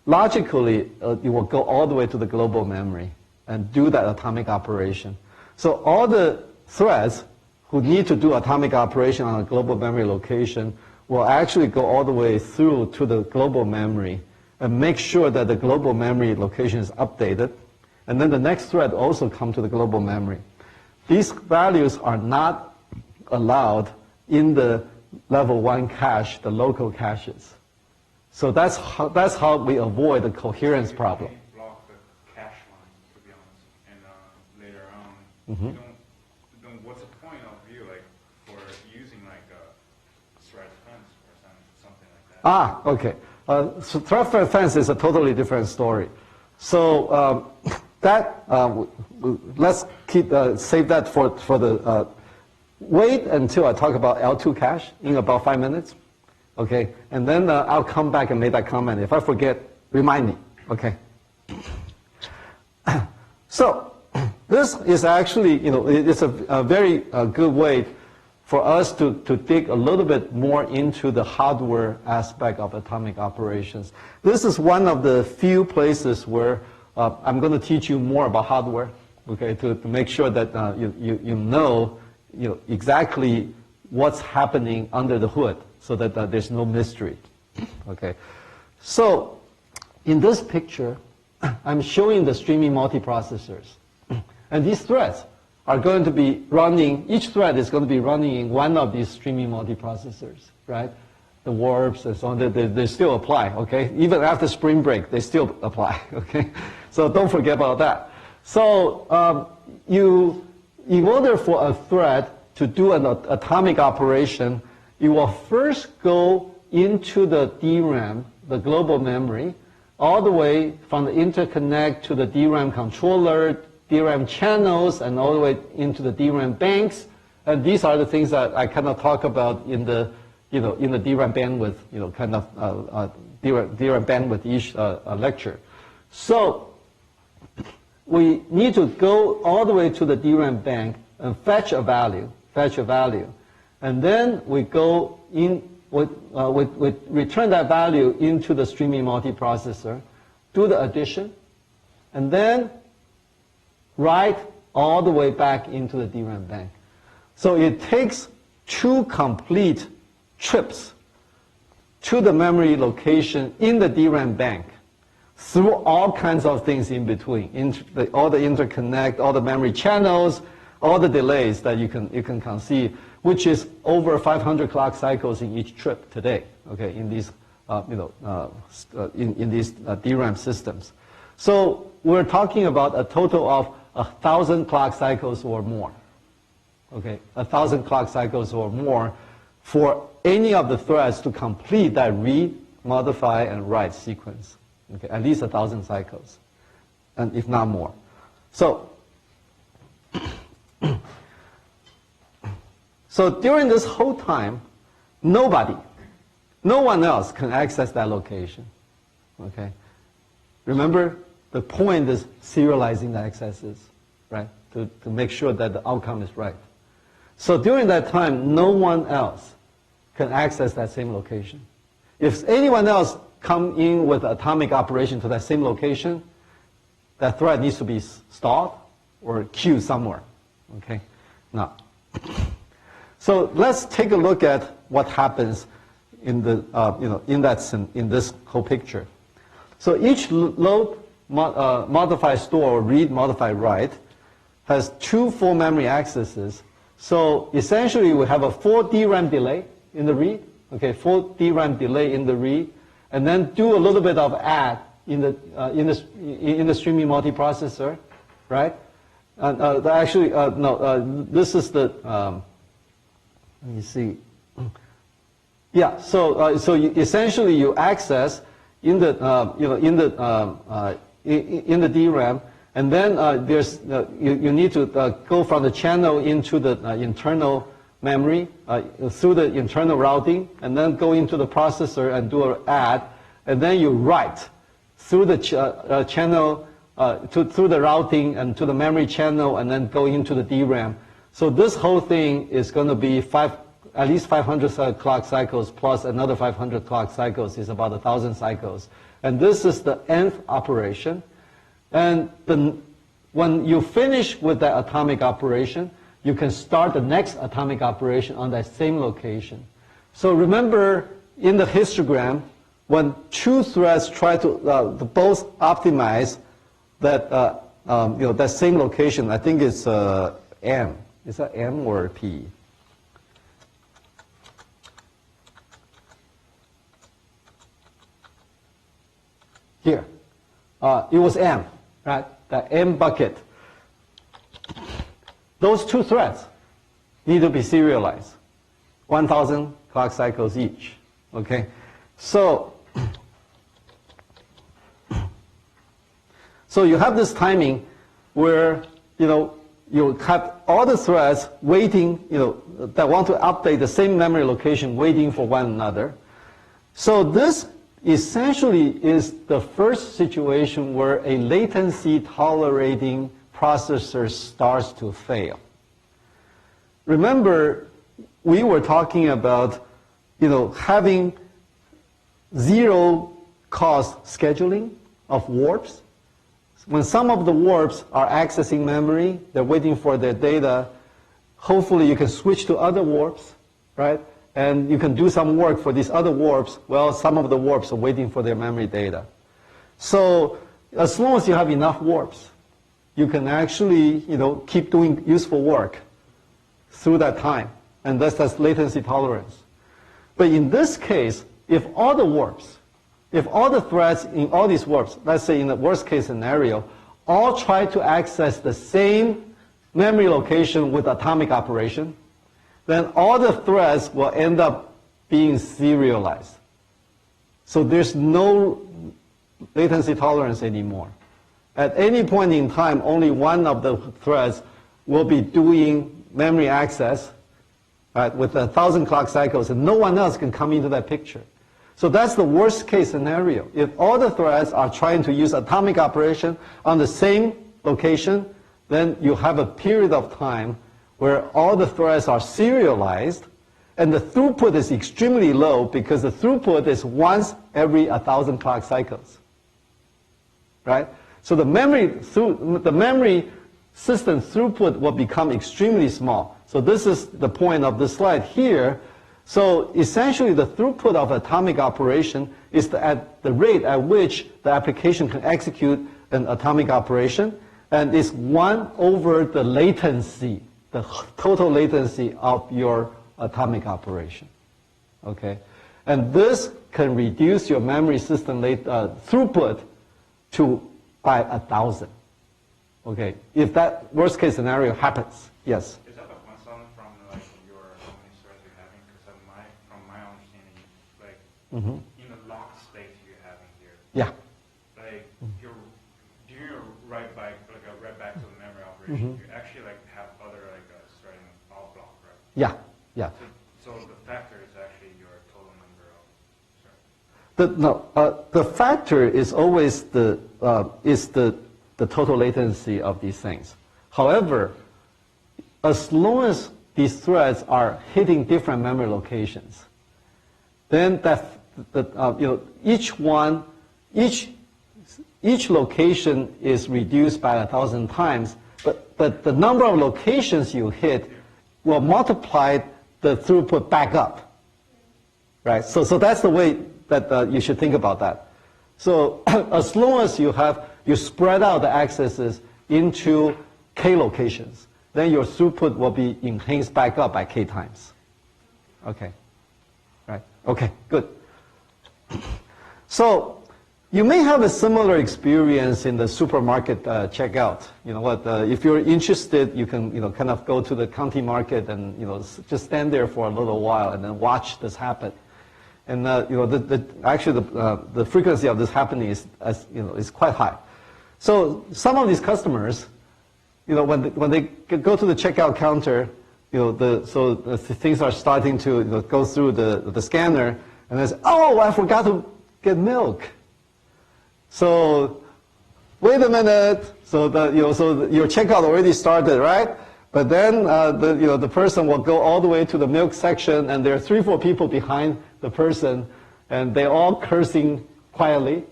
logically you will go all the way to the global memory and do that atomic operation. So all the threads who need to do atomic operation on a global memory location will actually go all the way through to the global memory and make sure that the global memory location is updated. And then the next thread also come to the global memory. These values are not allowed in the level 1 cache, the local caches. So that's how we avoid the coherence problem. You block the cache line, to be honest, and later on, Mm-hmm. you don't. What's the point of view like for using like a thread fence or something like that? Okay. So thread fence is a totally different story. So let's save that for the. Wait until I talk about L2 cache in about 5 minutes. Okay, and then I'll come back and make that comment. If I forget, remind me. Okay. So this is actually, it's a very good way for us to dig a little bit more into the hardware aspect of atomic operations. This is one of the few places where I'm going to teach you more about hardware. Okay, to make sure that you know exactly what's happening under the hood, so that there's no mystery. Okay, so in this picture, I'm showing the streaming multiprocessors, and these threads are going to be running. Each thread is going to be running in one of these streaming multiprocessors, right? The warps and so on, they still apply. Okay, even after spring break, they still apply. Okay, so don't forget about that. So in order for a thread to do an atomic operation, you will first go into the DRAM, the global memory, all the way from the interconnect to the DRAM controller, DRAM channels, and all the way into the DRAM banks. And these are the things that I kind of talk about in the, in the DRAM bandwidth, kind of DRAM bandwidth each lecture. So we need to go all the way to the DRAM bank and fetch a value. And then we go in, we return that value into the streaming multiprocessor, do the addition, and then write all the way back into the DRAM bank. So it takes 2 complete trips to the memory location in the DRAM bank through all kinds of things in between, all the interconnect, all the memory channels, all the delays that you can conceive, which is over 500 clock cycles in each trip today. Okay, in these in these DRAM systems. So we're talking about a total of 1,000 clock cycles or more. Okay, 1,000 clock cycles or more for any of the threads to complete that read, modify, and write sequence. Okay, at least 1,000 cycles, and if not more. So. So during this whole time, no one else can access that location. Okay? Remember, The point is serializing the accesses, right? To make sure that the outcome is right. So during that time, no one else can access that same location. If anyone else come in with atomic operation to that same location, that thread needs to be stalled or queued somewhere. Okay. Now, so let's take a look at what happens in the in this whole picture. So each load, modify store, or read, modify, write, has 2 full memory accesses. So essentially, we have a 4 DRAM delay in the read. Okay, 4 DRAM delay in the read, and then do a little bit of add in the streaming multiprocessor, right? This is the. Let me see. Yeah. So essentially, you access in the in the DRAM, and then there's you need to go from the channel into the internal memory through the internal routing, and then go into the processor and do an add, and then you write through the channel through the routing and to the memory channel, and then go into the DRAM. So this whole thing is going to be at least 500 clock cycles plus another 500 clock cycles is about 1,000 cycles. And this is the nth operation. And when you finish with that atomic operation, you can start the next atomic operation on that same location. So remember, in the histogram, when 2 threads try to both optimize that that same location, I think it's M. Is that M or P? Here, it was M, right? The M bucket. Those 2 threads need to be serialized, 1,000 clock cycles each. Okay, so you have this timing where you have all the threads waiting, that want to update the same memory location, waiting for one another. So this essentially is the first situation where a latency tolerating processor starts to fail. Remember, we were talking about having zero cost scheduling of warps. When some of the warps are accessing memory, they're waiting for their data, hopefully you can switch to other warps, right? And you can do some work for these other warps. Well, some of the warps are waiting for their memory data. So as long as you have enough warps, you can actually keep doing useful work through that time. And that's latency tolerance. But in this case, if all the threads in all these warps, let's say in the worst case scenario, all try to access the same memory location with atomic operation, then all the threads will end up being serialized. So there's no latency tolerance anymore. At any point in time, only one of the threads will be doing memory access, right, with 1,000 clock cycles, and no one else can come into that picture. So that's the worst case scenario. If all the threads are trying to use atomic operation on the same location, then you have a period of time where all the threads are serialized, and the throughput is extremely low because the throughput is once every 1,000 clock cycles, right? So the memory system throughput will become extremely small. So this is the point of this slide here. So essentially, the throughput of atomic operation is at the rate at which the application can execute an atomic operation, and it's 1 over the latency, the total latency of your atomic operation. Okay, and this can reduce your memory system throughput by 1,000. Okay, if that worst case scenario happens, yes. Is that a concern from your how many threads you're having? Because from my understanding, in the locked state you're having here. Yeah. You're doing a write back to the memory operation. You actually have other threading off block, right? Yeah. Yeah. So the factor is actually your total number of threads. The factor is always the is the total latency of these things. However, as long as these threads are hitting different memory locations, then each location is reduced by 1,000 times, but the number of locations you hit will multiply the throughput back up, right? So that's the way that you should think about that. So as long as you spread out the accesses into k locations, then your throughput will be enhanced back up by k times. Okay, right? Okay, good. So you may have a similar experience in the supermarket checkout. You know what? If you're interested, you can kind of go to the county market and just stand there for a little while and then watch this happen. And actually the frequency of this happening is quite high. So some of these customers, when they go to the checkout counter, things are starting to go through the scanner, and they say, "Oh, I forgot to get milk." So wait a minute. So your checkout already started, right? But then the person will go all the way to the milk section, and there are 3-4 people behind the person, and they're all cursing quietly.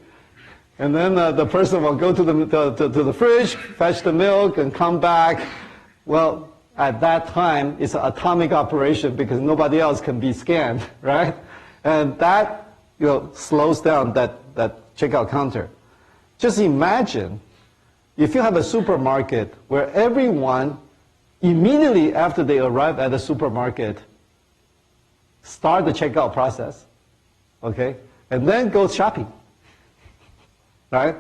And then the person will go to the fridge, fetch the milk, and come back. Well, at that time, it's an atomic operation because nobody else can be scanned, right? And that slows down that checkout counter. Just imagine if you have a supermarket where everyone, immediately after they arrive at the supermarket, start the checkout process, okay, and then go shopping, right?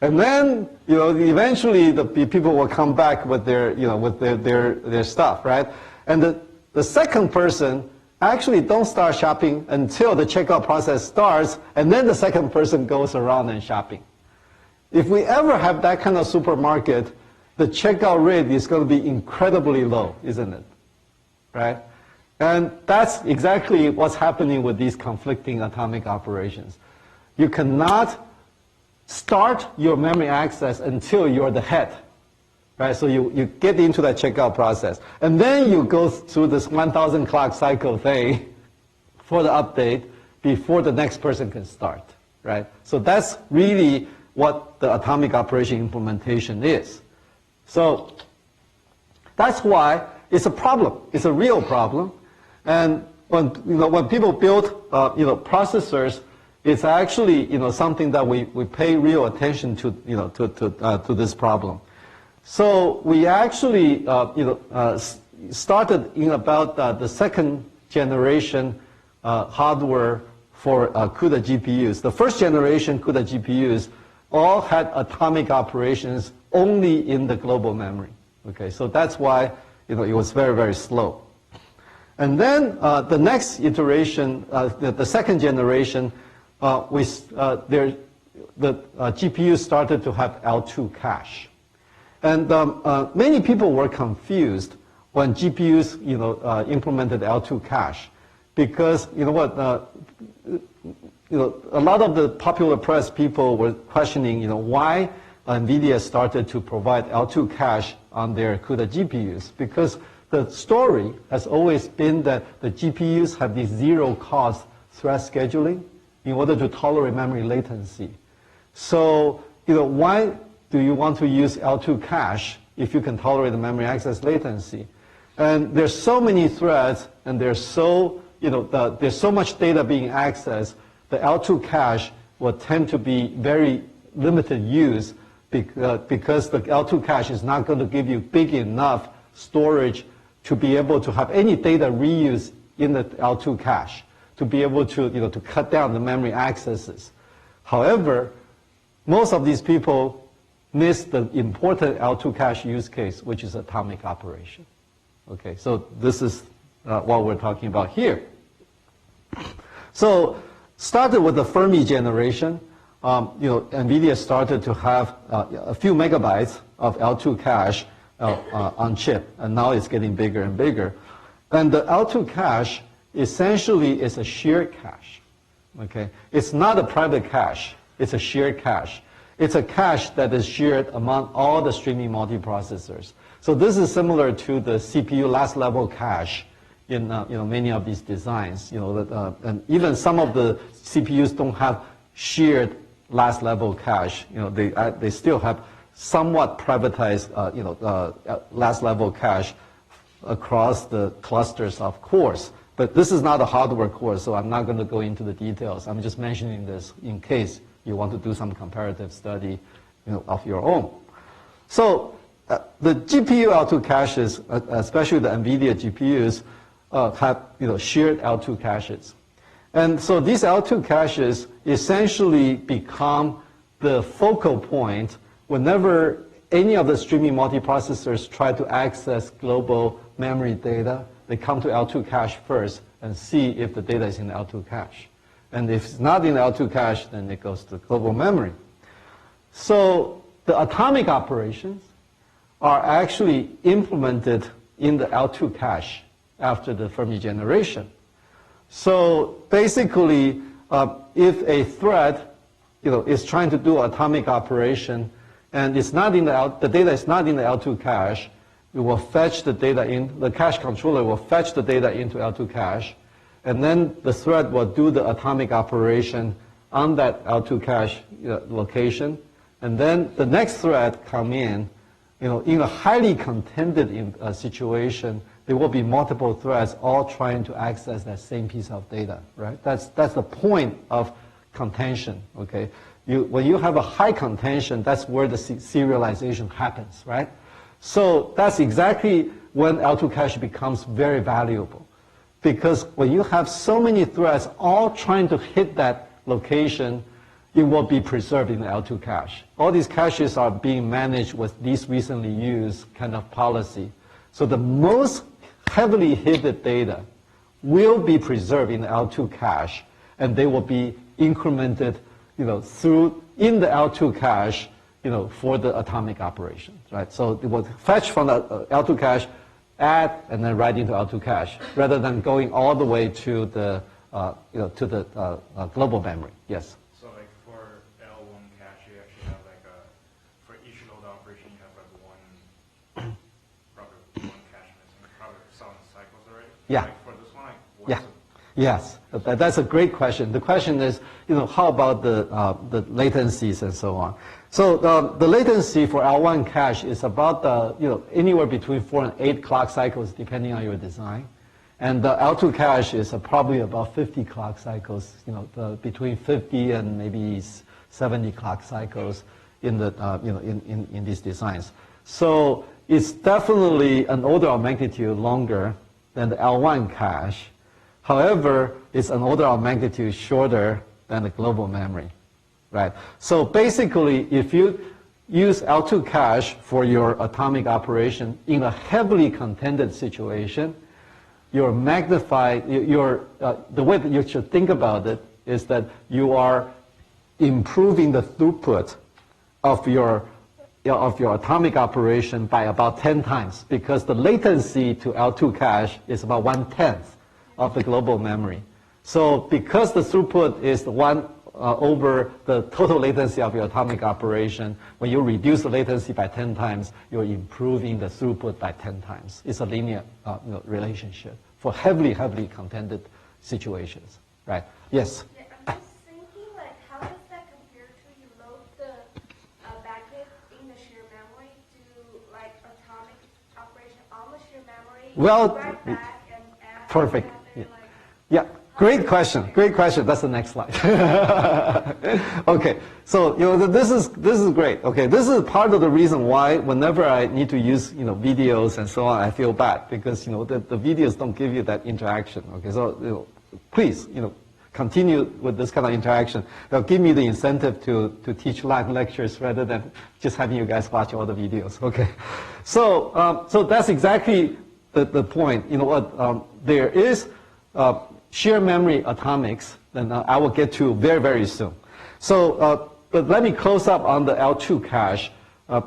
And then eventually the people will come back with their their stuff, right? And the second person actually don't start shopping until the checkout process starts, and then the second person goes around and shopping. If we ever have that kind of supermarket, the checkout rate is going to be incredibly low, isn't it? Right? And that's exactly what's happening with these conflicting atomic operations. You cannot start your memory access until you're the head. Right? So you get into that checkout process. And then you go through this 1,000 clock cycle thing for the update before the next person can start. Right? So that's really what the atomic operation implementation is. So that's why it's a problem. It's a real problem. And when people build processors, it's actually something that we pay real attention to to this problem. So we actually started in about the second generation hardware for CUDA GPUs. The first generation CUDA GPUs all had atomic operations only in the global memory. Okay, so that's why it was very, very slow. And then the next iteration, the second generation, the GPUs started to have L2 cache. And many people were confused when GPUs implemented L2 cache, because a lot of the popular press people were questioning why NVIDIA started to provide L2 cache on their CUDA GPUs, because the story has always been that the GPUs have these zero-cost thread scheduling in order to tolerate memory latency. So, why do you want to use L2 cache if you can tolerate the memory access latency? And there's so many threads, and there's so much data being accessed, the L2 cache will tend to be very limited use because the L2 cache is not going to give you big enough storage to be able to have any data reuse in the L2 cache to be able to to cut down the memory accesses. However, most of these people miss the important L2 cache use case, which is atomic operation. Okay, so this is what we're talking about here. So, started with the Fermi generation. NVIDIA started to have a few megabytes of L2 cache on chip, and now it's getting bigger and bigger. And the L2 cache essentially is a shared cache. Okay, it's not a private cache; it's a shared cache. It's a cache that is shared among all the streaming multiprocessors. So this is similar to the CPU last level cache in many of these designs. And even some of the CPUs don't have shared last level cache. They still have somewhat privatized last level cache across the clusters of cores. But this is not a hardware course, so I'm not going to go into the details. I'm just mentioning this in case you want to do some comparative study of your own. So the GPU L2 caches, especially the NVIDIA GPUs, have shared L2 caches. And so these L2 caches essentially become the focal point whenever any of the streaming multiprocessors try to access global memory data. They come to L2 cache first and see if the data is in the L2 cache. And if it's not in the L2 cache, then it goes to global memory. So the atomic operations are actually implemented in the L2 cache after the Fermi generation. So basically, if a thread is trying to do atomic operation and it's not in the data is not in the L2 cache, it will fetch the data in, the cache controller will fetch the data into L2 cache, and then the thread will do the atomic operation on that L2 cache location, and then the next thread come in, in a highly contended situation, there will be multiple threads all trying to access that same piece of data, right? That's the point of contention, okay? When you have a high contention, that's where the serialization happens, right? So that's exactly when L2 cache becomes very valuable. Because when you have so many threads all trying to hit that location, it will be preserved in the L2 cache. All these caches are being managed with these recently used kind of policy. So the most heavily hit data will be preserved in the L2 cache, and they will be incremented, through in the L2 cache, for the atomic operations, right? So it will fetch from the L2 cache, add, and then write into L2 cache, rather than going all the way to the, global memory. Yes. So like for L1 cache, you actually have for each load operation, you have probably one cache missing, probably 7 cycles already. Yeah. Like for this one, Yeah. Yes, that's a great question. The question is, how about the latencies and so on? So the latency for L1 cache is about anywhere between 4 and 8 clock cycles, depending on your design, and the L2 cache is probably about 50 clock cycles. Between 50 and maybe 70 clock cycles in the in these designs. So it's definitely an order of magnitude longer than the L1 cache. However, it's an order of magnitude shorter than the global memory, right? So basically, if you use L2 cache for your atomic operation in a heavily contended situation, the way that you should think about it is that you are improving the throughput of your atomic operation by about 10 times, because the latency to L2 cache is about 1/10 of the global memory. So because the throughput is 1 over the total latency of your atomic operation, when you reduce the latency by 10 times, you're improving the throughput by 10 times. It's a linear relationship for heavily contended situations, right? Yes? Yeah, I'm just thinking, how does that compare to you load the packet in the shared memory to atomic operation on the shared memory? Well, right back and add perfect. and Yeah, great question. Great question. That's the next slide. Okay, so this is great. Okay, this is part of the reason why whenever I need to use videos and so on, I feel bad, because the videos don't give you that interaction. Okay, so please continue with this kind of interaction. They'll give me the incentive to teach live lectures rather than just having you guys watch all the videos. Okay, so that's exactly the point. There is shared memory atomics, then I will get to very soon. So, but let me close up on the L2 cache.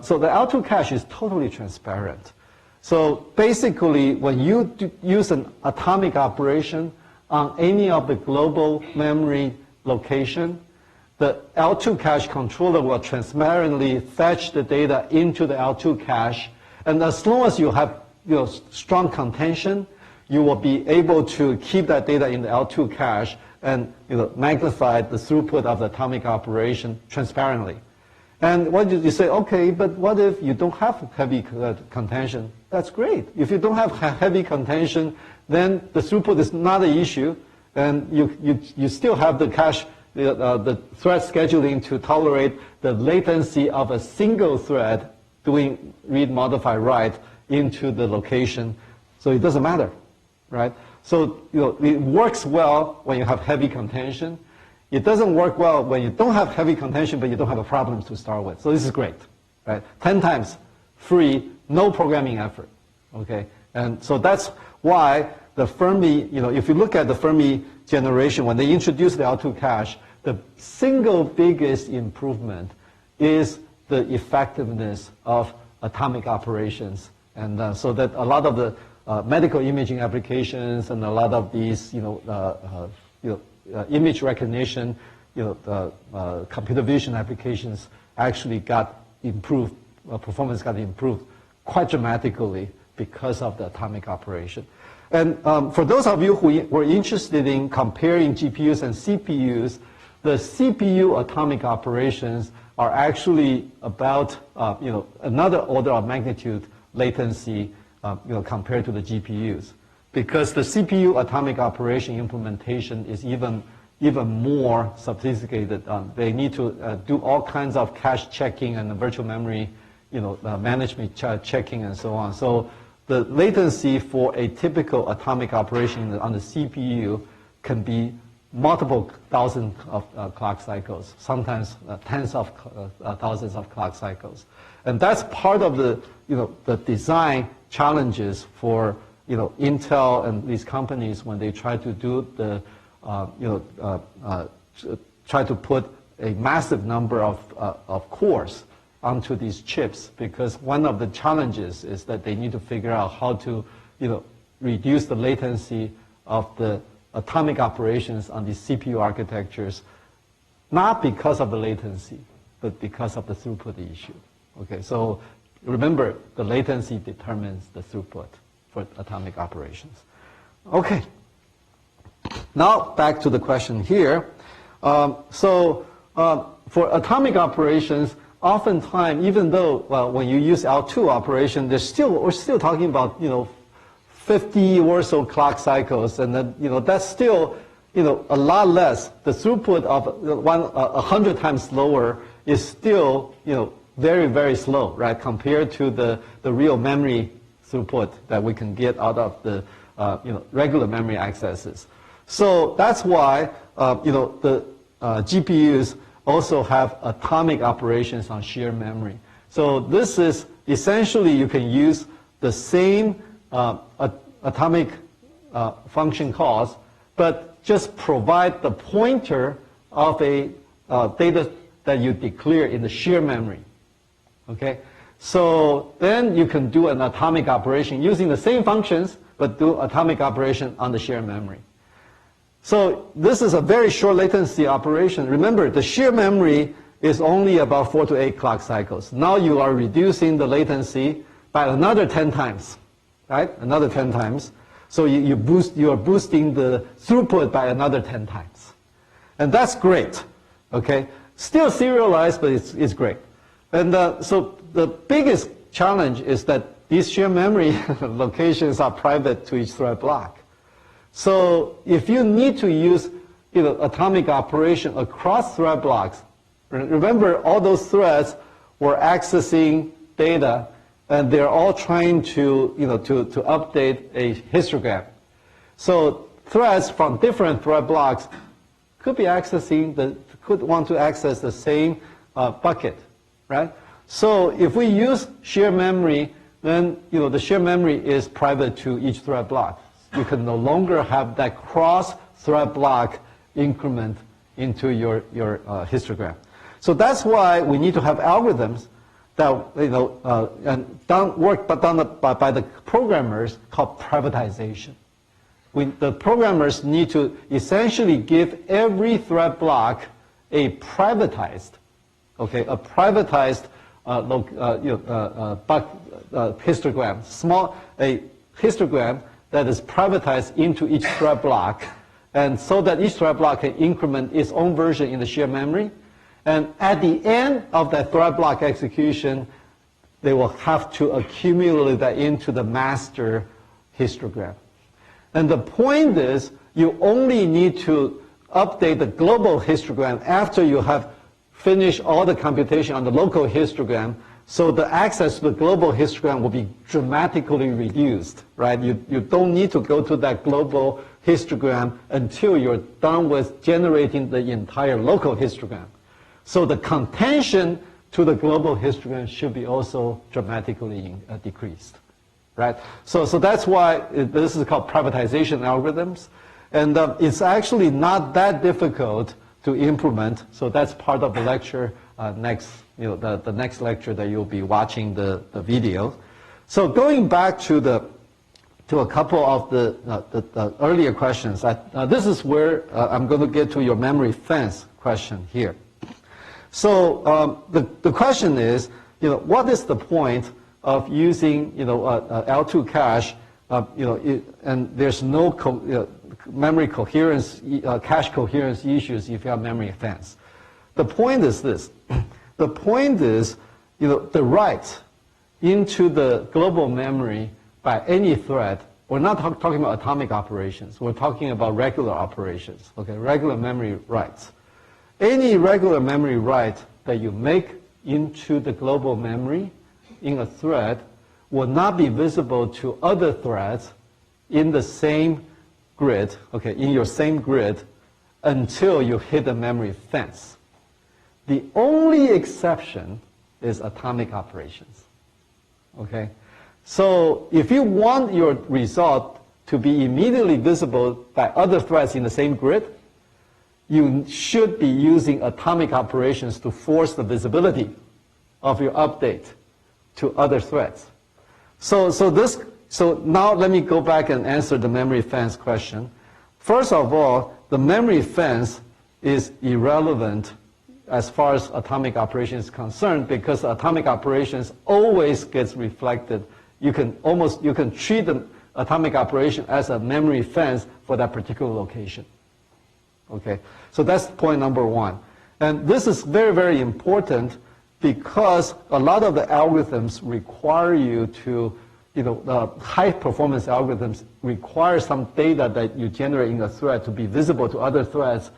So the L2 cache is totally transparent. So basically, when you use an atomic operation on any of the global memory location, the L2 cache controller will transparently fetch the data into the L2 cache. And as long as you have strong contention, you will be able to keep that data in the L2 cache and magnify the throughput of the atomic operation transparently. And what you say, okay, but what if you don't have heavy contention? That's great. If you don't have heavy contention, then the throughput is not an issue, and you still have the cache, the thread scheduling to tolerate the latency of a single thread doing read, modify, write into the location. So it doesn't matter, right? So it works well when you have heavy contention. It doesn't work well when you don't have heavy contention, but you don't have a problem to start with. So this is great, right? 10 times free, no programming effort, okay? And so that's why the Fermi, if you look at the Fermi generation, when they introduced the L2 cache, the single biggest improvement is the effectiveness of atomic operations. And so that a lot of the medical imaging applications and a lot of these, image recognition, computer vision applications actually got improved, performance got improved quite dramatically because of the atomic operation. And for those of you who were interested in comparing GPUs and CPUs, the CPU atomic operations are actually about another order of magnitude latency compared to the GPUs, because the CPU atomic operation implementation is even more sophisticated. They need to do all kinds of cache checking and virtual memory management checking and so on. So the latency for a typical atomic operation on the CPU can be multiple thousands of clock cycles, sometimes tens of thousands of clock cycles. And that's part of the design challenges for Intel and these companies when they try to do the try to put a massive number of cores onto these chips, because one of the challenges is that they need to figure out how to reduce the latency of the atomic operations on these CPU architectures, not because of the latency, but because of the throughput issue. Okay, so remember, the latency determines the throughput for atomic operations. Okay, now back to the question here. For atomic operations, oftentimes, even though when you use L2 operation, we're still talking about 50 or so clock cycles, and then that's still a lot less. The throughput of 100 times slower is still very, very slow, right, compared to the real memory throughput that we can get out of the regular memory accesses. So that's why the GPUs also have atomic operations on shared memory. So this is essentially, you can use the same atomic function calls, but just provide the pointer of a data that you declare in the shared memory. Okay, so then you can do an atomic operation using the same functions, but do atomic operation on the shared memory. So this is a very short latency operation. Remember, the shared memory is only about 4 to 8 clock cycles. Now you are reducing the latency by another 10 times, right? Another 10 times. So you are boosting the throughput by another 10 times. And that's great, okay? Still serialized, but it's great. And so the biggest challenge is that these shared memory locations are private to each thread block. So if you need to use atomic operation across thread blocks, remember all those threads were accessing data, and they're all trying to to update a histogram. So threads from different thread blocks could want to access the same bucket, right? So if we use shared memory, then the shared memory is private to each thread block. You can no longer have that cross-thread block increment into your histogram. So that's why we need to have algorithms that work done by the programmers called privatization. The programmers need to essentially give every thread block a privatized, okay, a privatized histogram, a histogram that is privatized into each thread block, and so that each thread block can increment its own version in the shared memory. And at the end of that thread block execution, they will have to accumulate that into the master histogram. And the point is, you only need to update the global histogram after you have finished all the computation on the local histogram, so the access to the global histogram will be dramatically reduced, right? You don't need to go to that global histogram until you're done with generating the entire local histogram. So the contention to the global histogram should be also dramatically decreased, right? So that's why this is called privatization algorithms. And it's actually not that difficult to implement. So that's part of the lecture next, the next lecture that you'll be watching the video. So going back to a couple of the earlier questions, this is where I'm going to get to your memory fence question here. So the question is, what is the point of using, L2 cache, and there's no memory coherence, cache coherence issues if you have memory fence. The point is this. The point is, the write into the global memory by any thread. We're not talking about atomic operations. We're talking about regular operations, okay, regular memory writes. Any regular memory write that you make into the global memory in a thread will not be visible to other threads in the same grid, okay, in your same grid, until you hit the memory fence. The only exception is atomic operations, okay? So if you want your result to be immediately visible by other threads in the same grid, you should be using atomic operations to force the visibility of your update to other threads. So now let me go back and answer the memory fence question. First of all, the memory fence is irrelevant as far as atomic operation is concerned, because atomic operations always gets reflected. You can treat the atomic operation as a memory fence for that particular location. Okay, so that's point number one. And this is very, very important because a lot of the algorithms require you to, the high performance algorithms require some data that you generate in a thread to be visible to other threads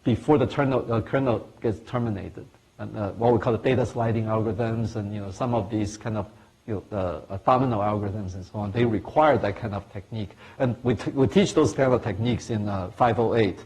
before the kernel gets terminated. And what we call the data sliding algorithms, and some of these kind of domino algorithms and so on, they require that kind of technique. And we teach those kind of techniques in 508.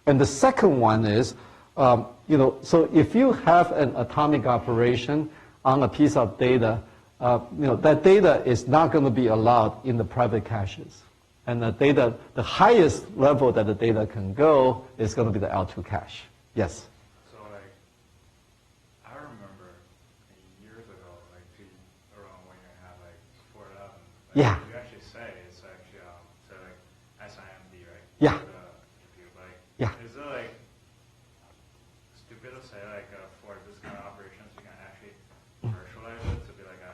And the second one is, so if you have an atomic operation on a piece of data, that data is not going to be allowed in the private caches. And the highest level that the data can go is going to be the L2 cache. Yes? So, I remember years ago, around when you had, 411, yeah. You actually say it's actually, SIMD, right? Yeah. Yeah. Is it stupid to say for this kind of operations you can actually virtualize it to be like a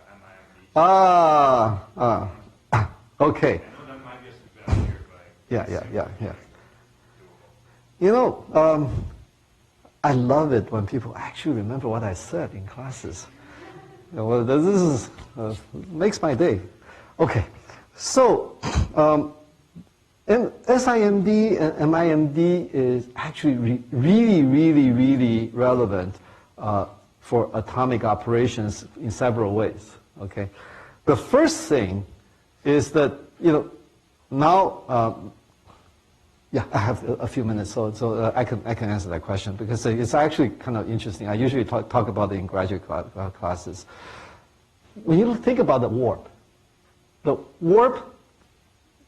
MIMD? Okay. I know that might be a stupid idea, but yeah. I love it when people actually remember what I said in classes. Well, this is makes my day. Okay, so. And SIMD and MIMD is actually really relevant for atomic operations in several ways. Okay, the first thing is that now, yeah, I have a few minutes, so I can answer that question because it's actually kind of interesting. I usually talk about it in graduate classes. When you think about the warp,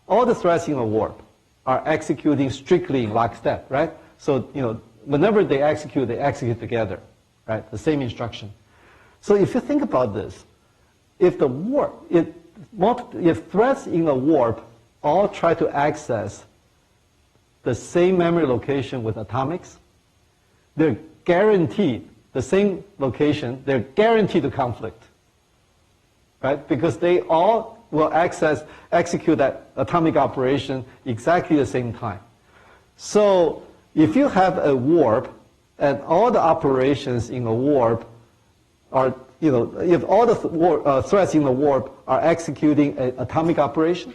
all the threads in a warp are executing strictly in lockstep, right? So, whenever they execute together, right? The same instruction. So if you think about this, if threads in a warp all try to access the same memory location with atomics, they're guaranteed, the same location, they're guaranteed to conflict, right? Because they all will execute that atomic operation exactly the same time. So if you have a warp and all the operations in a warp are, if all the threads in the warp are executing an atomic operation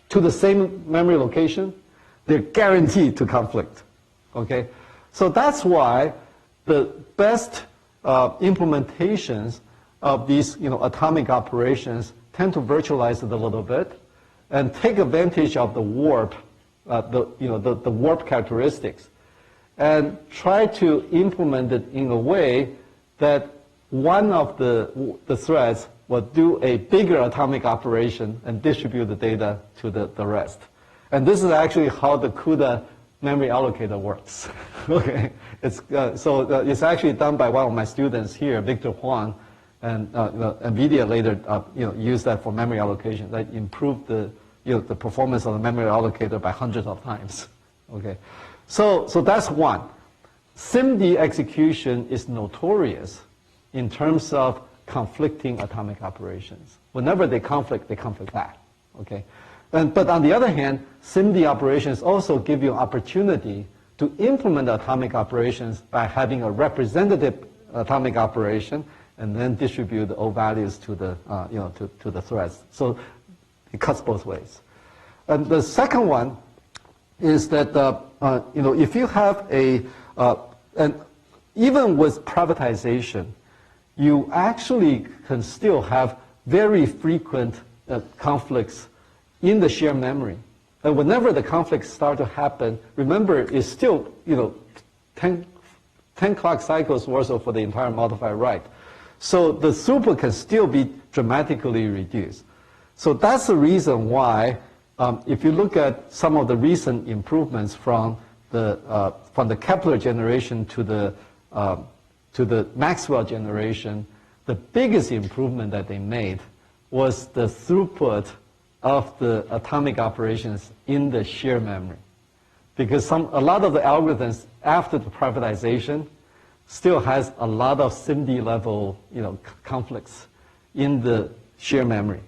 to the same memory location, they're guaranteed to conflict, okay? So that's why the best implementations of these, atomic operations tend to virtualize it a little bit and take advantage of the warp, the warp characteristics, and try to implement it in a way that one of the threads will do a bigger atomic operation and distribute the data to the rest. And this is actually how the CUDA memory allocator works. Okay, it's actually done by one of my students here, Victor Huang, and NVIDIA later used that for memory allocation. That improved the performance of the memory allocator by hundreds of times. Okay, so that's one. SIMD execution is notorious in terms of conflicting atomic operations. Whenever they conflict back. Okay. But on the other hand, SIMD operations also give you an opportunity to implement atomic operations by having a representative atomic operation and then distribute the O values to the, to the threads. So it cuts both ways. And the second one is that, if you have and even with privatization, you actually can still have very frequent conflicts in the shared memory. And whenever the conflicts start to happen, remember, it's still, 10 clock cycles or so for the entire modified write. So the throughput can still be dramatically reduced. So that's the reason why, if you look at some of the recent improvements from the Kepler generation to the Maxwell generation, the biggest improvement that they made was the throughput of the atomic operations in the shared memory. Because a lot of the algorithms after the privatization still has a lot of SIMD level, conflicts in the shared memory.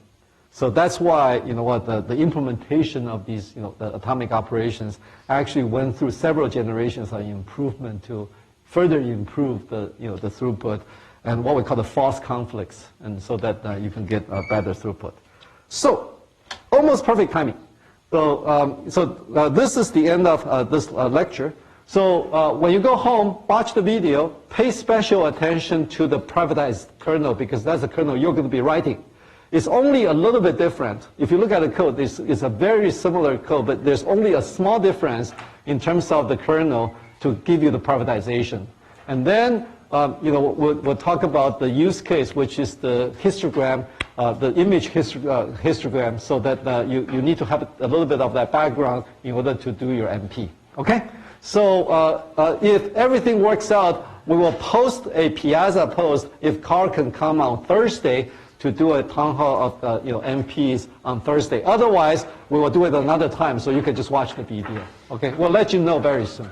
So that's why, the implementation of these, the atomic operations actually went through several generations of improvement to further improve the throughput and what we call the false conflicts, and so that you can get a better throughput. So, almost perfect timing. So, this is the end of this lecture. So when you go home, watch the video, pay special attention to the privatized kernel, because that's the kernel you're going to be writing. It's only a little bit different. If you look at the code, it's a very similar code, but there's only a small difference in terms of the kernel to give you the privatization. And then we'll talk about the use case, which is the histogram, the image histogram, so that you need to have a little bit of that background in order to do your MP. Okay? So if everything works out, we will post a Piazza post if Carl can come on Thursday to do a town hall of MPs on Thursday. Otherwise, we will do it another time, so you can just watch the video. Okay? We'll let you know very soon.